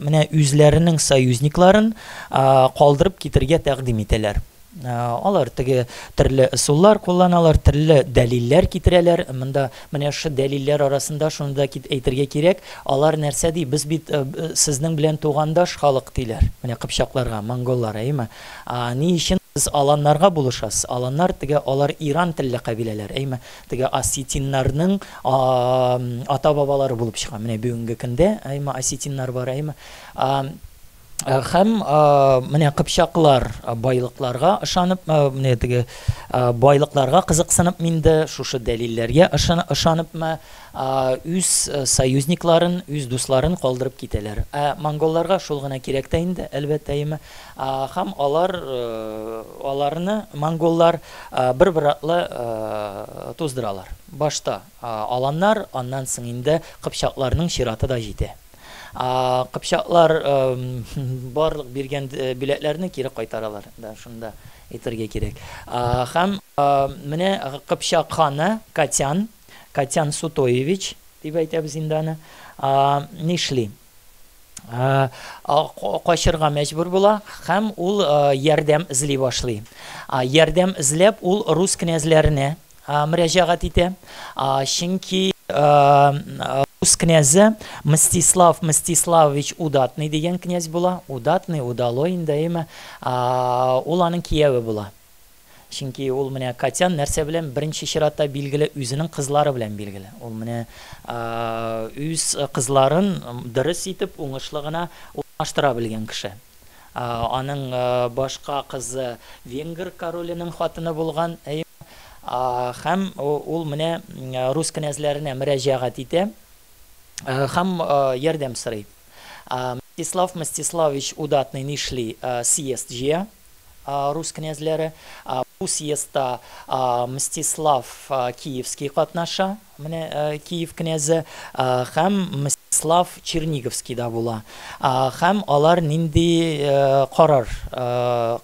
менә үзләренең союзникларын калдырып китергә тәкъдим итәләр. Алар теге төрле ысуллар кулланалар, төрле дәлилләр китерәләр. Монда менә шу дәлилләр арасында шуны да әйтергә кирәк. Алар нәрсә ди? Без бит сезнең белән тугандаш халык диләр. Менә кыпчакларга, монголлар, әйме. Ни өчен biz alanlarga buluşas. Alanlar теге алар Иран телле кабиләләр, әйме. Теге осетиннарның ата-бабалары булып чыга. Менә бүгенге көндә, әйме, осетиннар бар, әйме. Һәм менә кыпчаклар байлыкларга ышанып, менә теге байлыкларга кызыксынып минде, шушы дәлилләргә ышанып, үз союзникларын, үз дусларын калдырып китәләр. Монголларга шул гына кирәк тә инде, әлбәттә, һәм аларны монголлар бер атлы туздыралар. Башта аланнар, аннан соң инде кыпчакларның чираты да җитә. Кыпчаклар барлык биргән билетләрне кире кайтаралар. Да, шунда әйтергә кирәк. Һәм менә кыпчак ханы Катян Сутоевич дип әйтәбез инде аны. Нишли? Качырга мәҗбүр була, һәм ул ярдәм эзли башлый. Ярдәм эзләп ул рус князьләренә мөрәҗәгать итә. Чөнки рус князы Мстислав Мстиславович Удатный дигән князь була. Удатный, удалой инде, әйме. Ул аның кияве була. Чөнки ул менә Катян нәрсә белән беренче чиратта билгеле, үзенең кызлары белән билгеле. Ул менә үз кызларын дөрес итеп, уңышлы гына урнаштыра белгән кеше. Аның башка кызы Венгр короленең хатыны булган, әйме. Һәм ул менә рус князьләренә мөрәҗәгать итә, һәм ярдәм сорый. Мстислав Мстиславович Удатный нишли съезд җыя, рус князьләре. Бу съездта Мстислав Киевский катнаша, менә Киев князе, һәм Мстислав Черниговский да була. Һәм алар нинди карар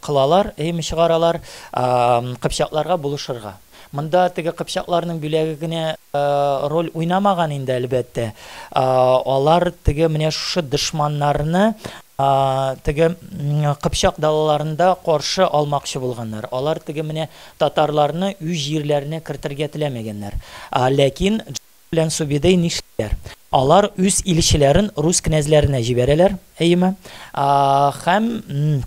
кылалар, әйме, чыгаралар кыпчакларга булышырга. Монда теге кыпчакларның бүләге генә роль уйнамаган инде, әлбәттә. Алар теге менә шушы дошманнарны теге кыпчак далаларында каршы алмакчы булганнар. Алар теге менә татарларны үз җирләренә кертергә теләмәгәннәр. Ләкин белән Субидай нишләр? Алар үз илчеләрен рус князьләренә җибәрәләр, әйме. Һәм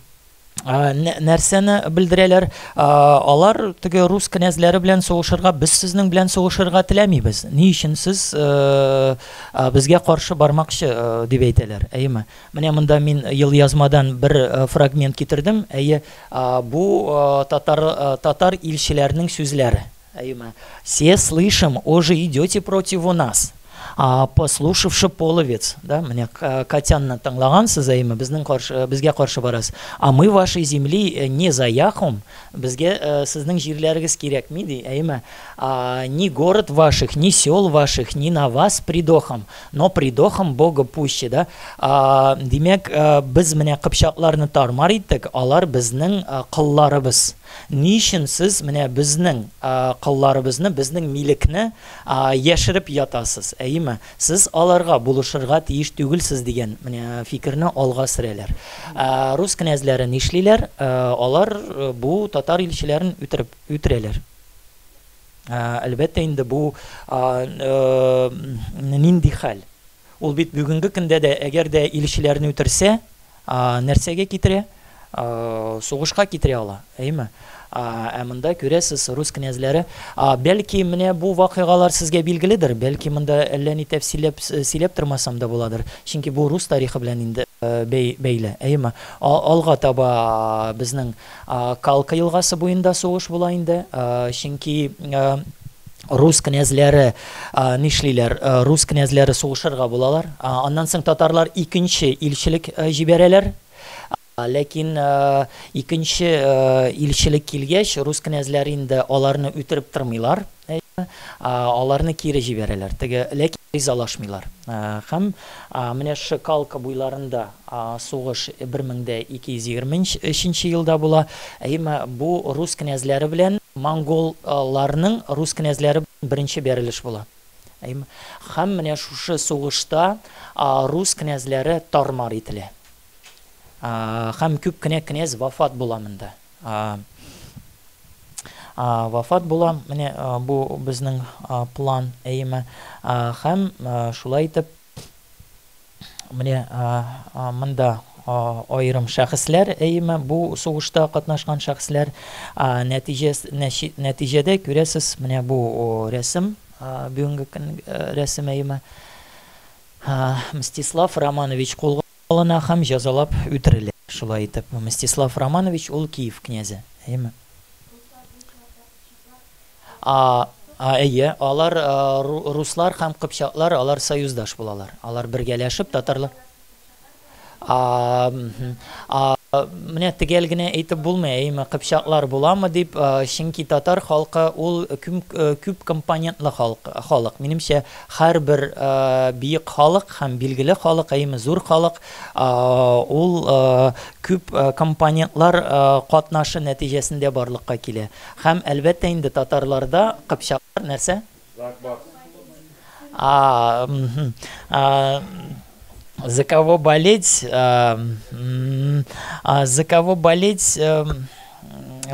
нәрсәне белдерәләр? Алар теге рус князьләре белән сугышырга, без сезнең белән сугышырга теләмибез. Ни өчен сез безгә каршы бармакчы дип әйтәләр, әйме. Менә монда мин елъязмадан бер фрагмент китердем. Бу татар илчеләренең сүзләре, әйме. Все слышим, уже идете против нас. Послушавши половец, да, менә Катянны тыңлагансыз, әйме, безгә каршы барасыз. Мы вашей земли не заяхом, безгә сезнең җирләрегез кирәкми, ди, әйме. Ни город ваших, ни сел ваших, ни на вас придохом, но придохом Бога пуще, да. Димәк, без менә кыпчакларны тармар иттек, алар безнең кылларыбыз. Ни өчен сез менә безнең кылларыбызны, безнең милекне яшереп ятасыз, әйме? Сез аларга булышырга тиеш түгелсез дигән менә фикерне алга сөрәләр. Рус князьләре нишлиләр? Алар бу татар илчеләрен үтерәләр. Әлбәттә инде бу нинди хәл? Ул бит бүгенге көндә дә, әгәр дә илчеләрне үтерсә, нәрсәгә китерә? Сугышка китерә ала, әйме? Монда күрәсез рус князьләре, бәлки менә бу вакыйгалар сезгә билгеледер, бәлки монда әллә ни сөйләп тормасам да буладыр, чөнки бу рус тарихы белән инде бәйле, әйме? Алга таба безнең Калка елгасы буенда сугыш була инде, чөнки рус князьләре нишлиләр, рус князьләре сугышырга булалар, аннан соң татарлар икенче илчелек җибәрәләр. Ләкин икенче илчелек килгәч, рус князьләре инде аларны үтереп тормыйлар, аларны кире җибәрәләр. Ләкин ризалашмыйлар. Һәм менә шу Калка буйларында сугыш 1223 елда була. Әйме бу рус князьләре белән монголларның рус князьләре беренче бәрелеш була. Әйме һәм менә шушы сугышта рус князьләре тармар ителә. Һәм күп кенә князь вафат була монда. Вафат була, менә бу безнең план, әйме. Һәм шулай итеп менә монда айрым шәхесләр, әйме, бу сугышта катнашкан шәхесләр, нәтиҗәдә күрәсез, менә бу рәсем, бүгенге рәсем, әйме. Мстислав Романович кулга алына һәм җәзалап үтерелә. Шулай итеп, Мстислав Романович ул Киев князе, әйме. Әйе, алар руслар һәм кыпчаклар, алар союздаш булалар. Алар бергәләшеп татарлар. Менә төгәл генә әйтеп булмый, әйме, кыпчаклар буламы дип, чөнки татар халкы ул күп компонентлы халык. Минемчә, һәрбер бийек халык һәм билгеле халык, әйме, зур халык, ул күп компонентлар катнашы нәтиҗәсендә барлыкка килә. Һәм әлбәттә инде татарларда кыпчаклар нәрсә? За кого болеть,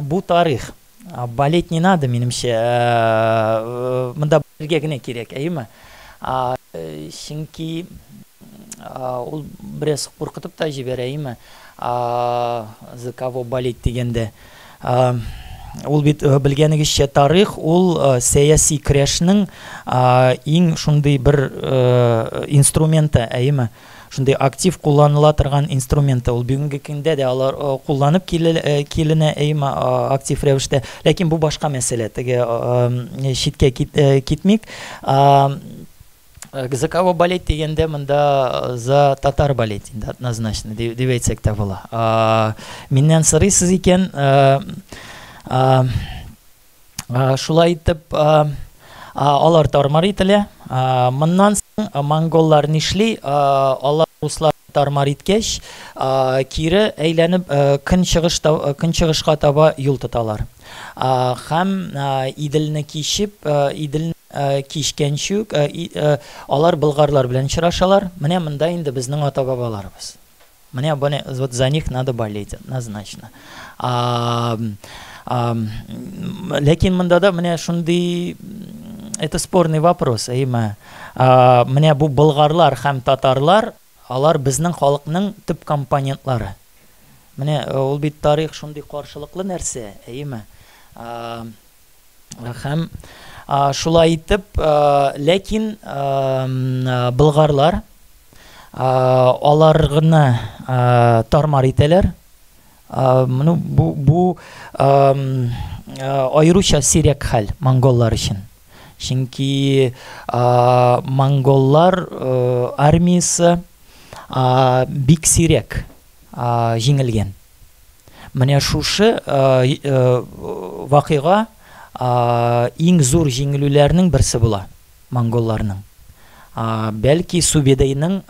бу тарих. Болеть не надо, минемчә, монда бергә генә кирәк, әйме. Чөнки ул бераз куркытып та җибәрә, әйме. За кого болеть дигәндә. Ул бит белгәнегезчә тарих, ул сәяси көрәшнең иң шундый бер инструменты, әйме. Шундый актив кулланыла торган инструменты. Ул бүгенге көндә дә алар кулланып киленә, әйме, актив рәвештә. Ләкин бу башка мәсьәлә. Теге читкә китмик. За кого болеть дигәндә монда за татар болеть инде однозначно дип әйтсәк тә була. Миннән сорыйсыз икән, шулай итеп алар тармар ителә. Моннан соң монголлар нишли, алар руслар тармар иткәч, кире әйләнеп көнчыгышка таба юл тоталар. Һәм Иделне кичеп, Иделне кичкәнче алар болгарлар белән очрашалар. Менә монда инде безнең ата-бабаларыбыз. Менә буны вот за них надо болеть однозначно. Ләкин монда да менә шундый, это спорный вопрос, әйме. Менә бу болгарлар һәм татарлар, алар безнең халыкның төп компонентлары. Менә ул бит тарих шундый каршылыклы нәрсә, әйме. Һәм шулай итеп, ләкин болгарлар аларны тармар итәләр. Бу аеруча сирәк хәл монголлар өчен. Чөнки монголлар армиясе бик сирәк җиңелгән. Менә шушы вакыйга иң зур җиңелүләрнең берсе була монголларның. Бәлки Субедайның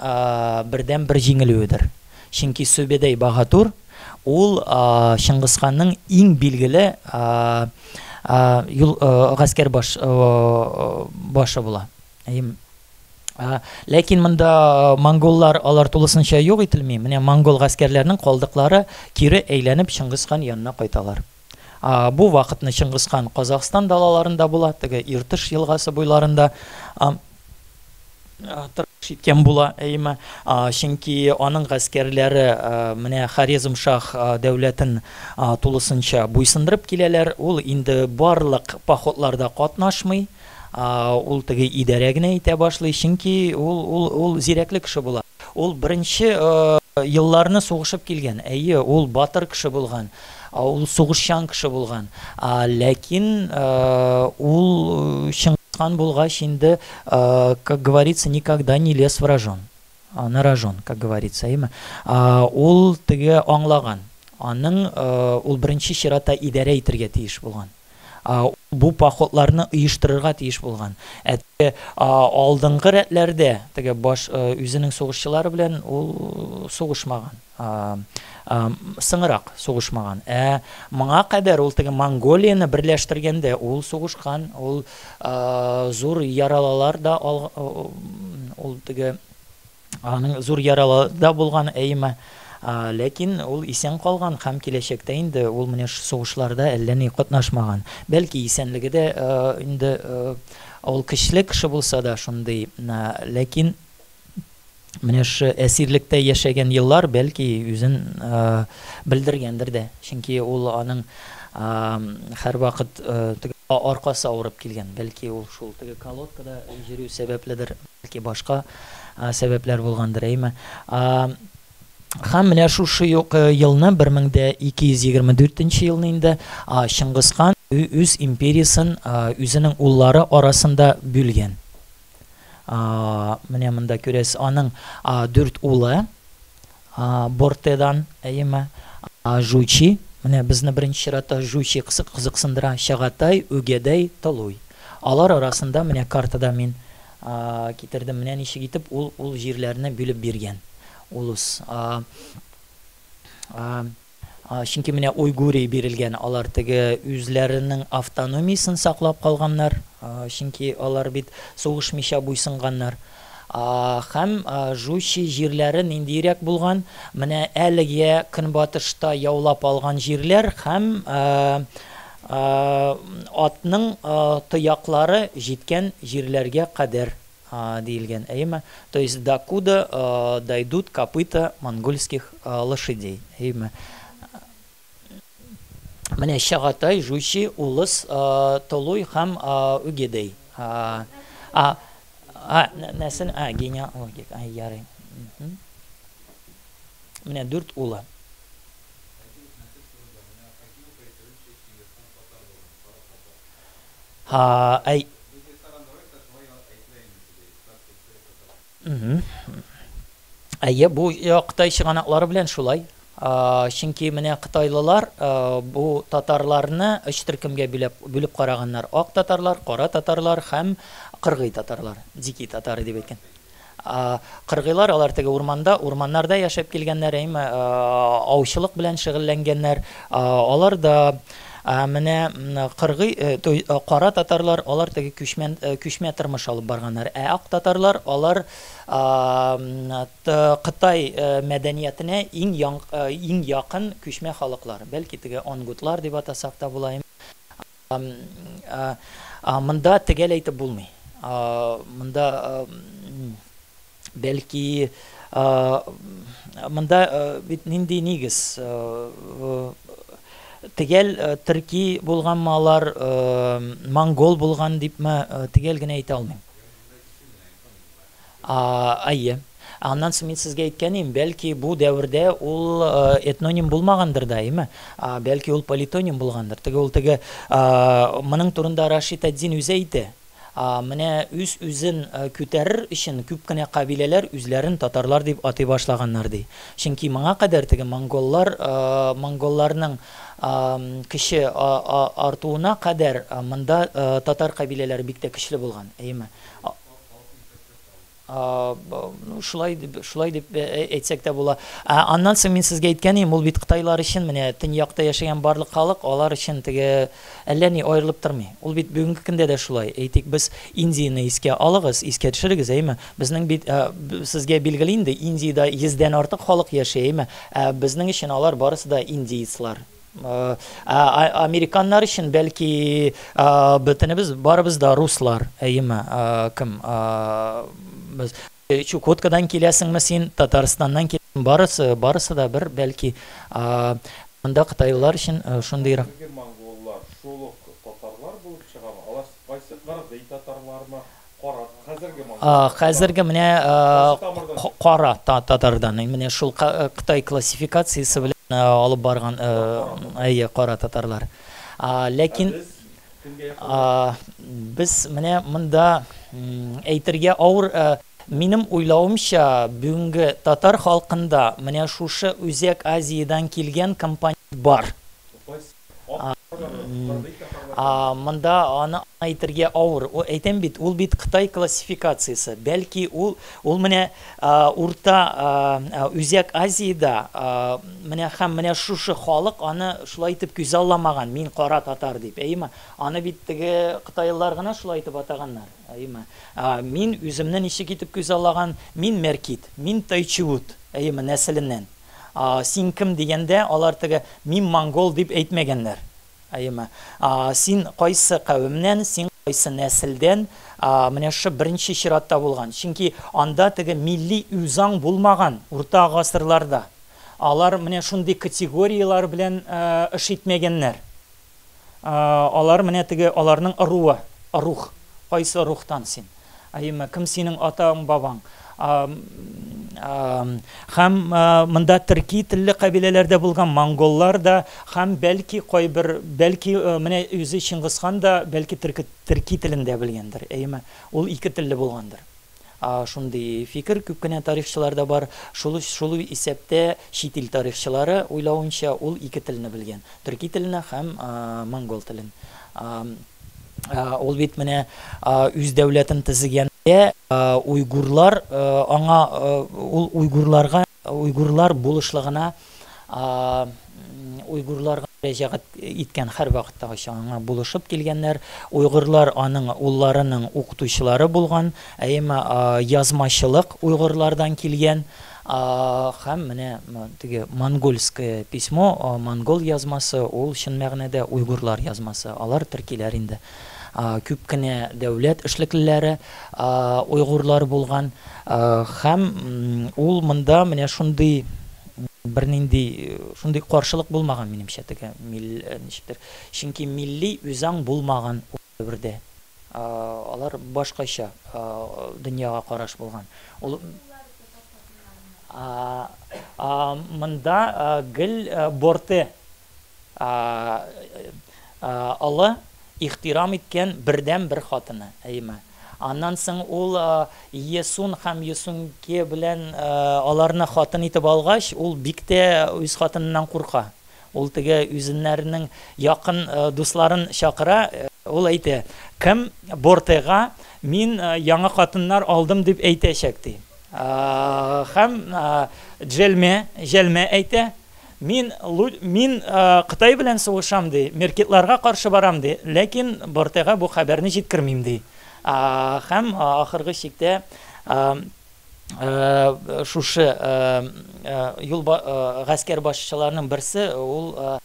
бердән бер җиңелүедер. Чөнки Субедай Багатур ул Чыңгызханның иң билгеле гаскәр башы була. Ләкин монда монголлар алар тулысынча юк ителми. Менә монгол гаскәрләренең калдыклары кире әйләнеп Чыңгызхан янына кайталар. Бу вакытны Чыңгызхан Казакстан далаларында була, теге Иртыш елгасы буйларында. тырыш иткән була, әйме, чөнки аның гаскәрләре менә Хорезм шах дәүләтен тулысынча буйсындырып киләләр. Ул инде барлык походларда катнашмый, ул теге идарә генә итә башлый, чөнки ул зирәкле кеше була. Ул беренче елларны сугышып килгән. Әйе, ул батыр кеше булган. Ул сугышчан кеше булган. Ләкин ул Чингисхан булгач инде, как говорится, никогда не лез на рожон, как говорится, әйме. Ул теге аңлаган. Аның ул беренче чиратта идарә итәргә тиеш булган. Бу походларны оештырырга тиеш булган. Алдынгы рәтләрдә теге баш үзенең сугышчылары белән ул сугышмаган. Сыңырак сугышмаган. Моңа кадәр ул теге Монголияны берләштергәндә ул сугышкан, ул зур яралалар да ул теге аның зур яралада булган, әйме. Ләкин ул исән калган һәм киләчәктә инде ул менә сугышларда әллә ни катнашмаган. Бәлки исәнлеге дә инде ул көчле кеше булса да шундый, ләкин менә шу әсирлектә яшәгән еллар бәлки үзен белдергәндер дә. Чөнки ул аның һәр вакыт аркасы авырып килгән. Бәлки ул шул теге колодкада йөрү сәбәпледер, бәлки башка сәбәпләр булгандыр, әйме. Һәм менә шушы елны 1224 елны инде Чингисхан үз империясын үзенең уллары арасында бүлгән. Менә монда күрәс, аның 4 улы Бортедан, әйме, Жучи, менә безне беренче чиратта Жучи кызыксындыра, Чагатай, Үгәдәй, Толуй. Алар арасында менә картада мин китердем, менә ничек итеп ул җирләрне бүлеп биргән. Улус. Чөнки менә Уйгурия бирелгән, алар теге үзләренең автономиясын саклап калганнар, чөнки алар бит сугышмыйча буйсынганнар. Һәм Жучи җирләре ниндирәк булган, менә әлегә көнбатышта яулап алган җирләр һәм атның тояклары җиткән җирләргә кадәр диелгән, әйме. То есть докуда дойдут копыта монгольских лошадей, әйме. Менә Чагатай, Жучи, Улыс, Толуй һәм Үгәдәй. Нәсен, генеалогик, ярый. Менә 4 улы. Әйе, бу Кытай чыганаклары белән шулай. Чөнки менә кытайлылар бу татарларны 3 төркемгә бүлеп караганнар. Ак татарлар, кара татарлар һәм кыргый татарлар, дикий татары дип әйткән. Кыргыйлар алар теге урманнарда яшәп килгәннәр, әйме, аучылык белән шөгыльләнгәннәр. Алар да менә кыргый, кара татарлар алар теге күчмә тормыш алып барганнар. Ак татарлар алар Кытай мәдәниятенә иң якын күчмә халыклар. Бәлки теге ангутлар дип атасак та була. Монда тегәл әйтеп булмый. Монда бәлки монда бит нинди нигез тегәл төрки булган малар, монгол булган дипме тегәл генә әйтә алмыйм. Әйе. Аннан соң мин сезгә әйткәнем, бәлки бу дәврдә ул этноним булмагандыр да, әйме. Бәлки ул политоним булгандыр. Теге ул теге моның турында Рашид ад-Дин үзе әйтә. Менә үзен күтәрер өчен күп кенә кабиләләр үзләрен татарлар дип атый башлаганнар ди. Чөнки моңа кадәр теге монголларның кеше артуына кадәр монда татар кабиләләре бик тә көчле булган, әйме. Шулай дип әйтсәк тә була. Аннан соң мин сезгә әйткәнем, ул бит кытайлар өчен, менә төньякта яшәгән барлык халык, алар өчен теге әллә ни аерылып тормый. Ул бит бүгенге көндә дә шулай. Әйтик, без Индияны искә алыгыз, искә төшерегез, әйме. Безнең бит сезгә билгеле инде, Индиядә 100дән артык халык яшәй, әйме. Безнең өчен алар барысы да индийцлар. Американнар өчен бәлки бөтенебез барыбыз да руслар, әйме. Кем Без Чукоткадан киләсеңме син, Татарстаннан киләсең, барысы да бер, бәлки монда Кытайлар өчен шундыйрак. Монголлар, шулык татарлар булып чыгамы? Алар кайсы кыргый татарлармы? Кара, хәзерге монголлар. Хәзерге менә кара татардан, менә шул Кытай классификациясе белән алып барган кара татарлар. Ләкин без менә монда әйтергә авыр. Минем уйлавымча, бүгенге татар халкында менә шушы Үзәк Азиядан килгән компания бар. Монда аны әйтергә авыр. Әйтәм бит, ул бит Кытай классификациясе. Бәлки ул менә урта Үзәк Азияда менә һәм менә шушы халык аны шулай итеп күзалламаган. Мин кара татар дип. Әйме, аны бит теге Кытайлар гына шулай итеп атаганнар. Әйме. Мин үземне ничек итеп күзаллаган? Мин Меркит, мин Тайчут. Әйме, нәселеннән. Син кем дигәндә, алар теге мин монгол дип әйтмәгәннәр. Әйме. Син кайсы кавемнән, син кайсы нәселдән, менә шу беренче чиратта булган. Чөнки анда теге милли үзаң булмаган урта гасырларда. Алар менә шундый категориялар белән эш итмәгәннәр. Алар менә теге аларның рух. Кайсы рухтан син? Әйме, кем синең атаң, бабаң? Һәм монда төрки телле кабиләләрдә булган монголлар да, һәм бәлки бәлки менә үзе Чингисхан да бәлки төрки телендә белгәндер. Әйме, ул ике телле булгандыр. Шундый фикер күп кенә тарихчыларда бар. Шул исәптә чит ил тарихчылары уйлавынча ул ике телне белгән. Төрки теленә һәм монгол телен. Ул бит менә үз дәүләтен төзегәндә уйгурлар аңа ул уйгурлар булышлыгына уйгурларга мөрәҗәгать иткән һәр вакытта аңа булышып килгәннәр. Уйгурлар аның улларының укытучылары булган. Әйме, язмачылык уйгурлардан килгән. Һәм менә теге монгольское письмо, монгол язмасы, ул чын мәгънәдә уйгурлар язмасы. Алар төркиләр инде. Күп кенә дәүләт эшлеклеләре уйгурлар булган. Һәм ул монда менә шундый бернинди шундый каршылык булмаган минемчә теге ничектер. Чөнки милли үзаң булмаган дәврдә. Алар башкача дөньяга караш булган. Ул монда гел борты алы ихтирам иткән бердән бер хатыны. Әйме. Аннан соң ул Есун һәм Есунке белән аларны хатын итеп алгач, ул бик тә үз хатыныннан курка. Ул теге үзеннәренең якын дусларын чакыра. Ул әйтә, кем бортыга мин яңа хатыннар алдым дип әйтәчәк ди. Һәм җәлмә әйтә, мин Кытай белән сугышам ди, меркитларга каршы барам ди, ләкин бортыга бу хәбәрне җиткермим ди. Һәм ахыргы чиктә шушы гаскәр башчыларының берсе ул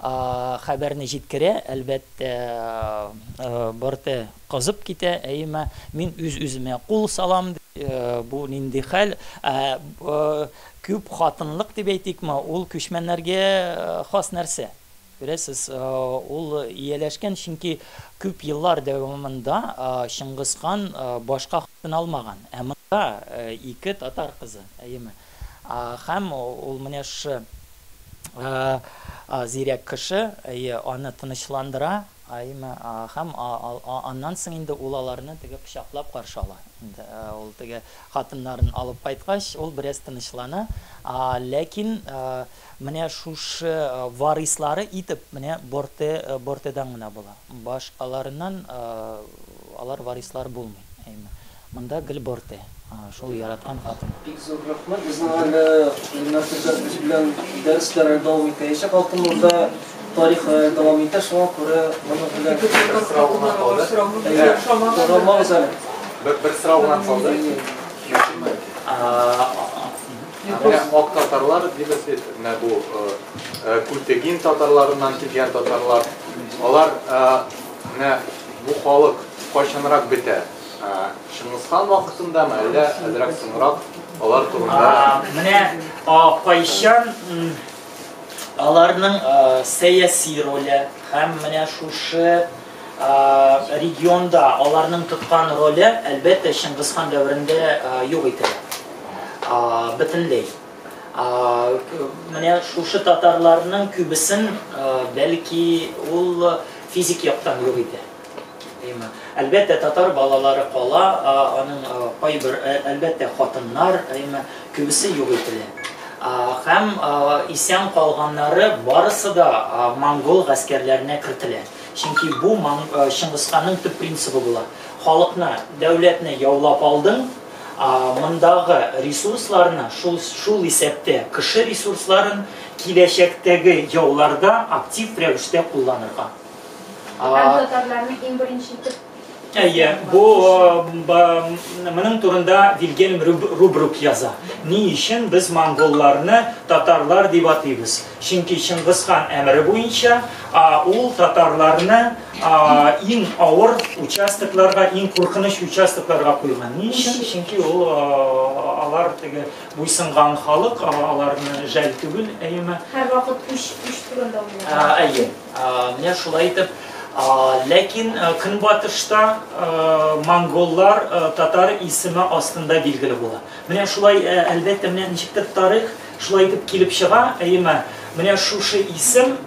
хәбәрне җиткерә, әлбәттә борты кызып китә. Әйме, мин үз-үземә кул салам, бу нинди хәл? Күп хатынлык дип әйтикме, ул күчмәннәргә хас нәрсә. Күрәсез, ул ияләшкән, чөнки күп еллар дәвамында Чингисхан башка хатын алмаган. Ә монда ике татар кызы, әйме. Һәм ул менә шу зирәк кеше аны тынычландыра, әйме. Һәм аннан соң инде ул аларны теге пычаклап каршы ала. Инде ул теге хатыннарын алып кайткач, ул бераз тынычлана. Ләкин менә шушы варислары итеп менә бортыдан гына була. Башкаларыннан алар варислар булмый. Әйме. Монда гел борты. Шул яраткан хатын. Бик зур рәхмәт. Безнең әле нәтиҗәләр белән дәресләр дәвам итәчәк. Хатынлыкта тарих дәвам итә. Шуңа күрә моны белән bir sıra olan kaldı. Ak Tatarlar bilirsiz ne bu Kultegin Tatarlarından kilgen Tatarlar. Onlar ne bu halk kaçınarak biter. Шыңғысхан вакытындамы, әллә әзрәк соңрак алар турында? Менә кайчан аларның сәяси роле һәм менә шушы регионда аларның тоткан роле әлбәттә Шыңгысхан дәврендә юк ителә. Бөтенләй. Менә шушы татарларның күбесен бәлки ул физик яктан юк итә. Әлбәттә татар балалары кала, аның кайбер әлбәттә хатыннар, күбесе юк ителә. Һәм исән калганнары барысы да монгол гаскәрләренә кертелә. Чөнки бу Шыңгысханның төп принцибы була. Халыкны, дәүләтне яулап алдың, мондагы ресурсларны, шул исәптә кеше ресурсларын киләчәктәге яуларда актив рәвештә кулланырга. Татарларның иң беренче итеп Бу моның турында Вильгельм Рубрук яза. Ни өчен без монголларны татарлар дип атыйбыз? Чөнки Шыңгысхан әмере буенча ул татарларны иң авыр участокларга, иң куркыныч участокларга куйган. Ни өчен? Чөнки ул алар теге буйсынган халык, аларны жәл түгел, һәр вакыт үч турында уйлый. Менә шулай итеп ләкин көнбатышта монголлар татар исеме астында билгеле була. Менә шулай әлбәттә менә ничектер тарих шулай итеп килеп чыга. Менә шушы исем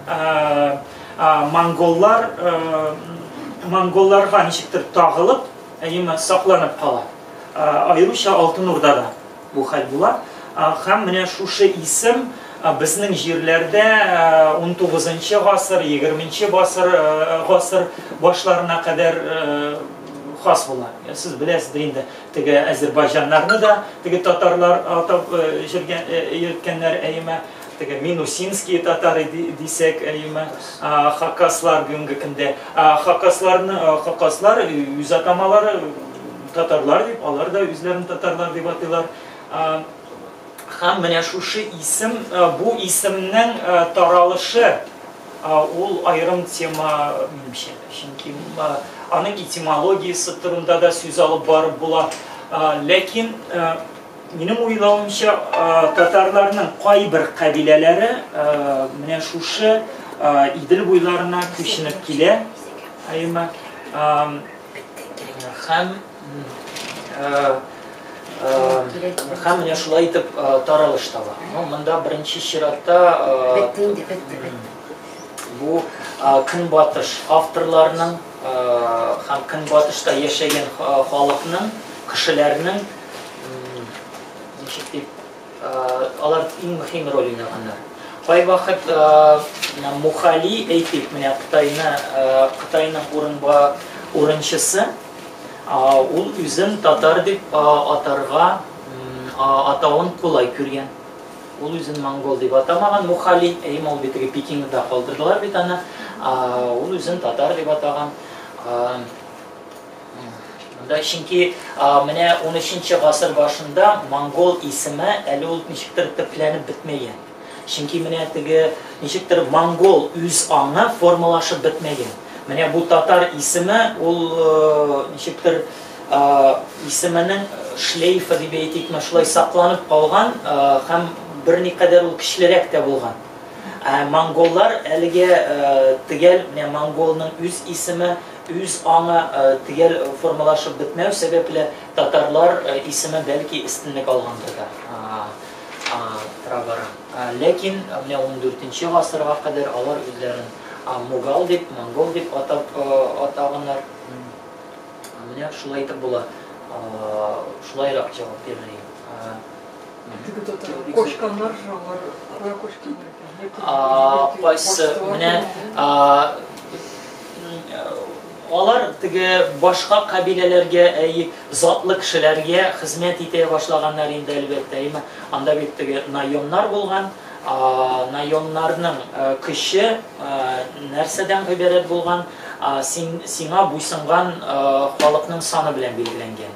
монголларга ничектер тагылып, сакланып кала. Аеруча Алтын Урдада бу хәл була. Һәм менә шушы исем безнең җирләрдә 19-нчы гасыр, 20-нчы гасыр башларына кадәр хас була. Сез беләсез инде, теге Азәрбайҗаннарны да, теге татарлар атап йөрткәннәр, теге Минусинский татары дисәк, хакаслар бүгенге көндә. Хакаслар үз атамалары татарлар дип, алар да үзләрен татарлар дип атыйлар. Һәм менә шушы исем, бу исемнең таралышы, ул аерым тема, чөнки аның этимологиясы турында да сүз алып барып була. Ләкин минем уйлавымча, татарларның кайбер кабиләләре менә шушы Идел буйларына күченеп килә. Һәм менә шулай итеп таралыш таба. Монда беренче чиратта бу көнбатыш авторларының һәм көнбатышта яшәгән халыкның, кешеләрнең ничек дип алар иң мөһим роль уйнаганнар. Кайвакыт Мухали әйтик, менә Кытайның урынчысы, ул үзен татар дип атарга атавын кулай күргән. Ул үзен монгол дип атамаган. Мухали, ул битеге Пекинда калдырдылар бит аны. Ул үзен татар дип атаган. Монда чөнки менә 13-нчы гасыр башында монгол исеме әле ул ничектер төпләнеп бетмәгән. Чөнки менә теге ничектер монгол үз аңы формалашып бетмәгән. Менә бу татар исеме, ул ничектер исеменең шлейфы дип әйтик, шулай сакланып калган һәм берникадәр ул көчлерәк тә булган. Монголлар әлегә тегәл, менә монголның үз исеме, үз аңы тегәл формалашып бетмәү сәбәпле татарлар исеме бәлки истинлек алгандыр да. Ләкин менә 14-нче гасырга кадәр алар үзләрен Мугал дип, монгол дип атаганнар. Менә шулай итеп була. Шулайрак җавап бирелә. Кошканнар, алар кошканнар. Кайсы менә алар теге башка кабиләләргә, затлы кешеләргә хезмәт итә башлаганнар инде әлбәттә. Анда бит теге наённар булган. Наённарның көче нәрсәдән гыйбарәт булган? Сиңа буйсынган халыкның саны белән билгеләнгән.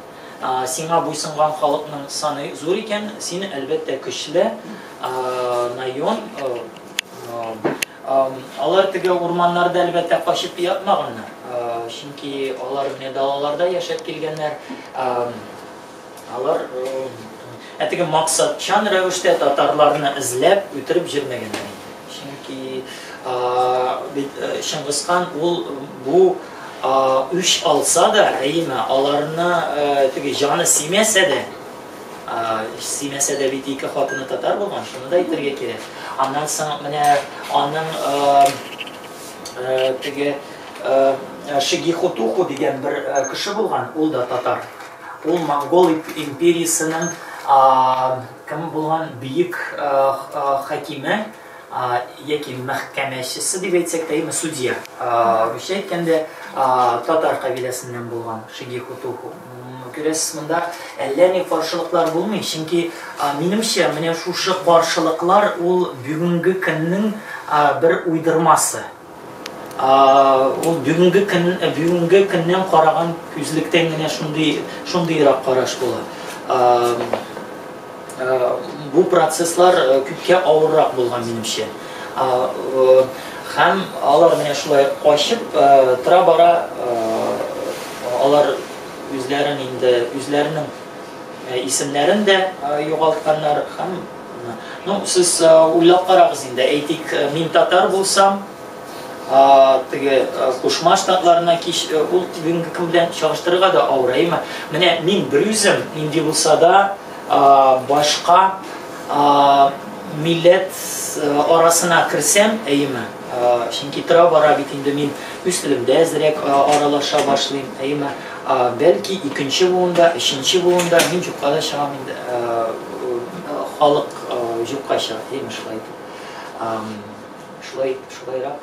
Сиңа буйсынган халыкның саны зур икән, син әлбәттә көчле. Наён алар теге урманнарда әлбәттә качып ятмаганнар. Чөнки алар медалаларда яшәп килгәннәр. Алар теге максатчан рәвештә татарларны эзләп үтереп җирмәгәннәр. Чөнки Шыңгызхан ул бу үч алса да, әйме, аларны теге жаны симәсә дә бит ике хатыны татар булган, шуны да әйтергә кирәк. Аннан соң менә аның теге Шигихотуху дигән бер кеше булган, ул да татар. Ул Монгол империясының кем булган бийек хакиме яки мәхкәмәчесе дип әйтсәк тә, судья. Русча әйткәндә татар кабиләсеннән булган Шигихотуху. Күрәсез, монда әллә ни каршылыклар булмый, чөнки минемчә менә шушы каршылыклар ул бүгенге көннең бер уйдырмасы. Ул бүгенге көннән караган күзлектән генә шундыйрак караш була. Бу процесслар күпкә авыррак булган минемчә. Һәм алар менә шулай ачып тора бара, алар үзләренең исемнәрен дә югалтканнар. Һәм сез уйлап карагыз инде, әйтик, мин татар булсам, теге Кушма штатларына ул бүгенге көн белән чагыштырырга да авыр, әйме. Менә мин бер үзем нинди булса да башка милләт арасына керсәм, әйме. Чөнки тора бара бит инде мин үз телемдә әзрәк аралаша башлыйм, әйме. Бәлки икенче буында, өченче буында мин юкка да чыгам инде. Халык юкка чыга, әйме, шулай. Шулайрак.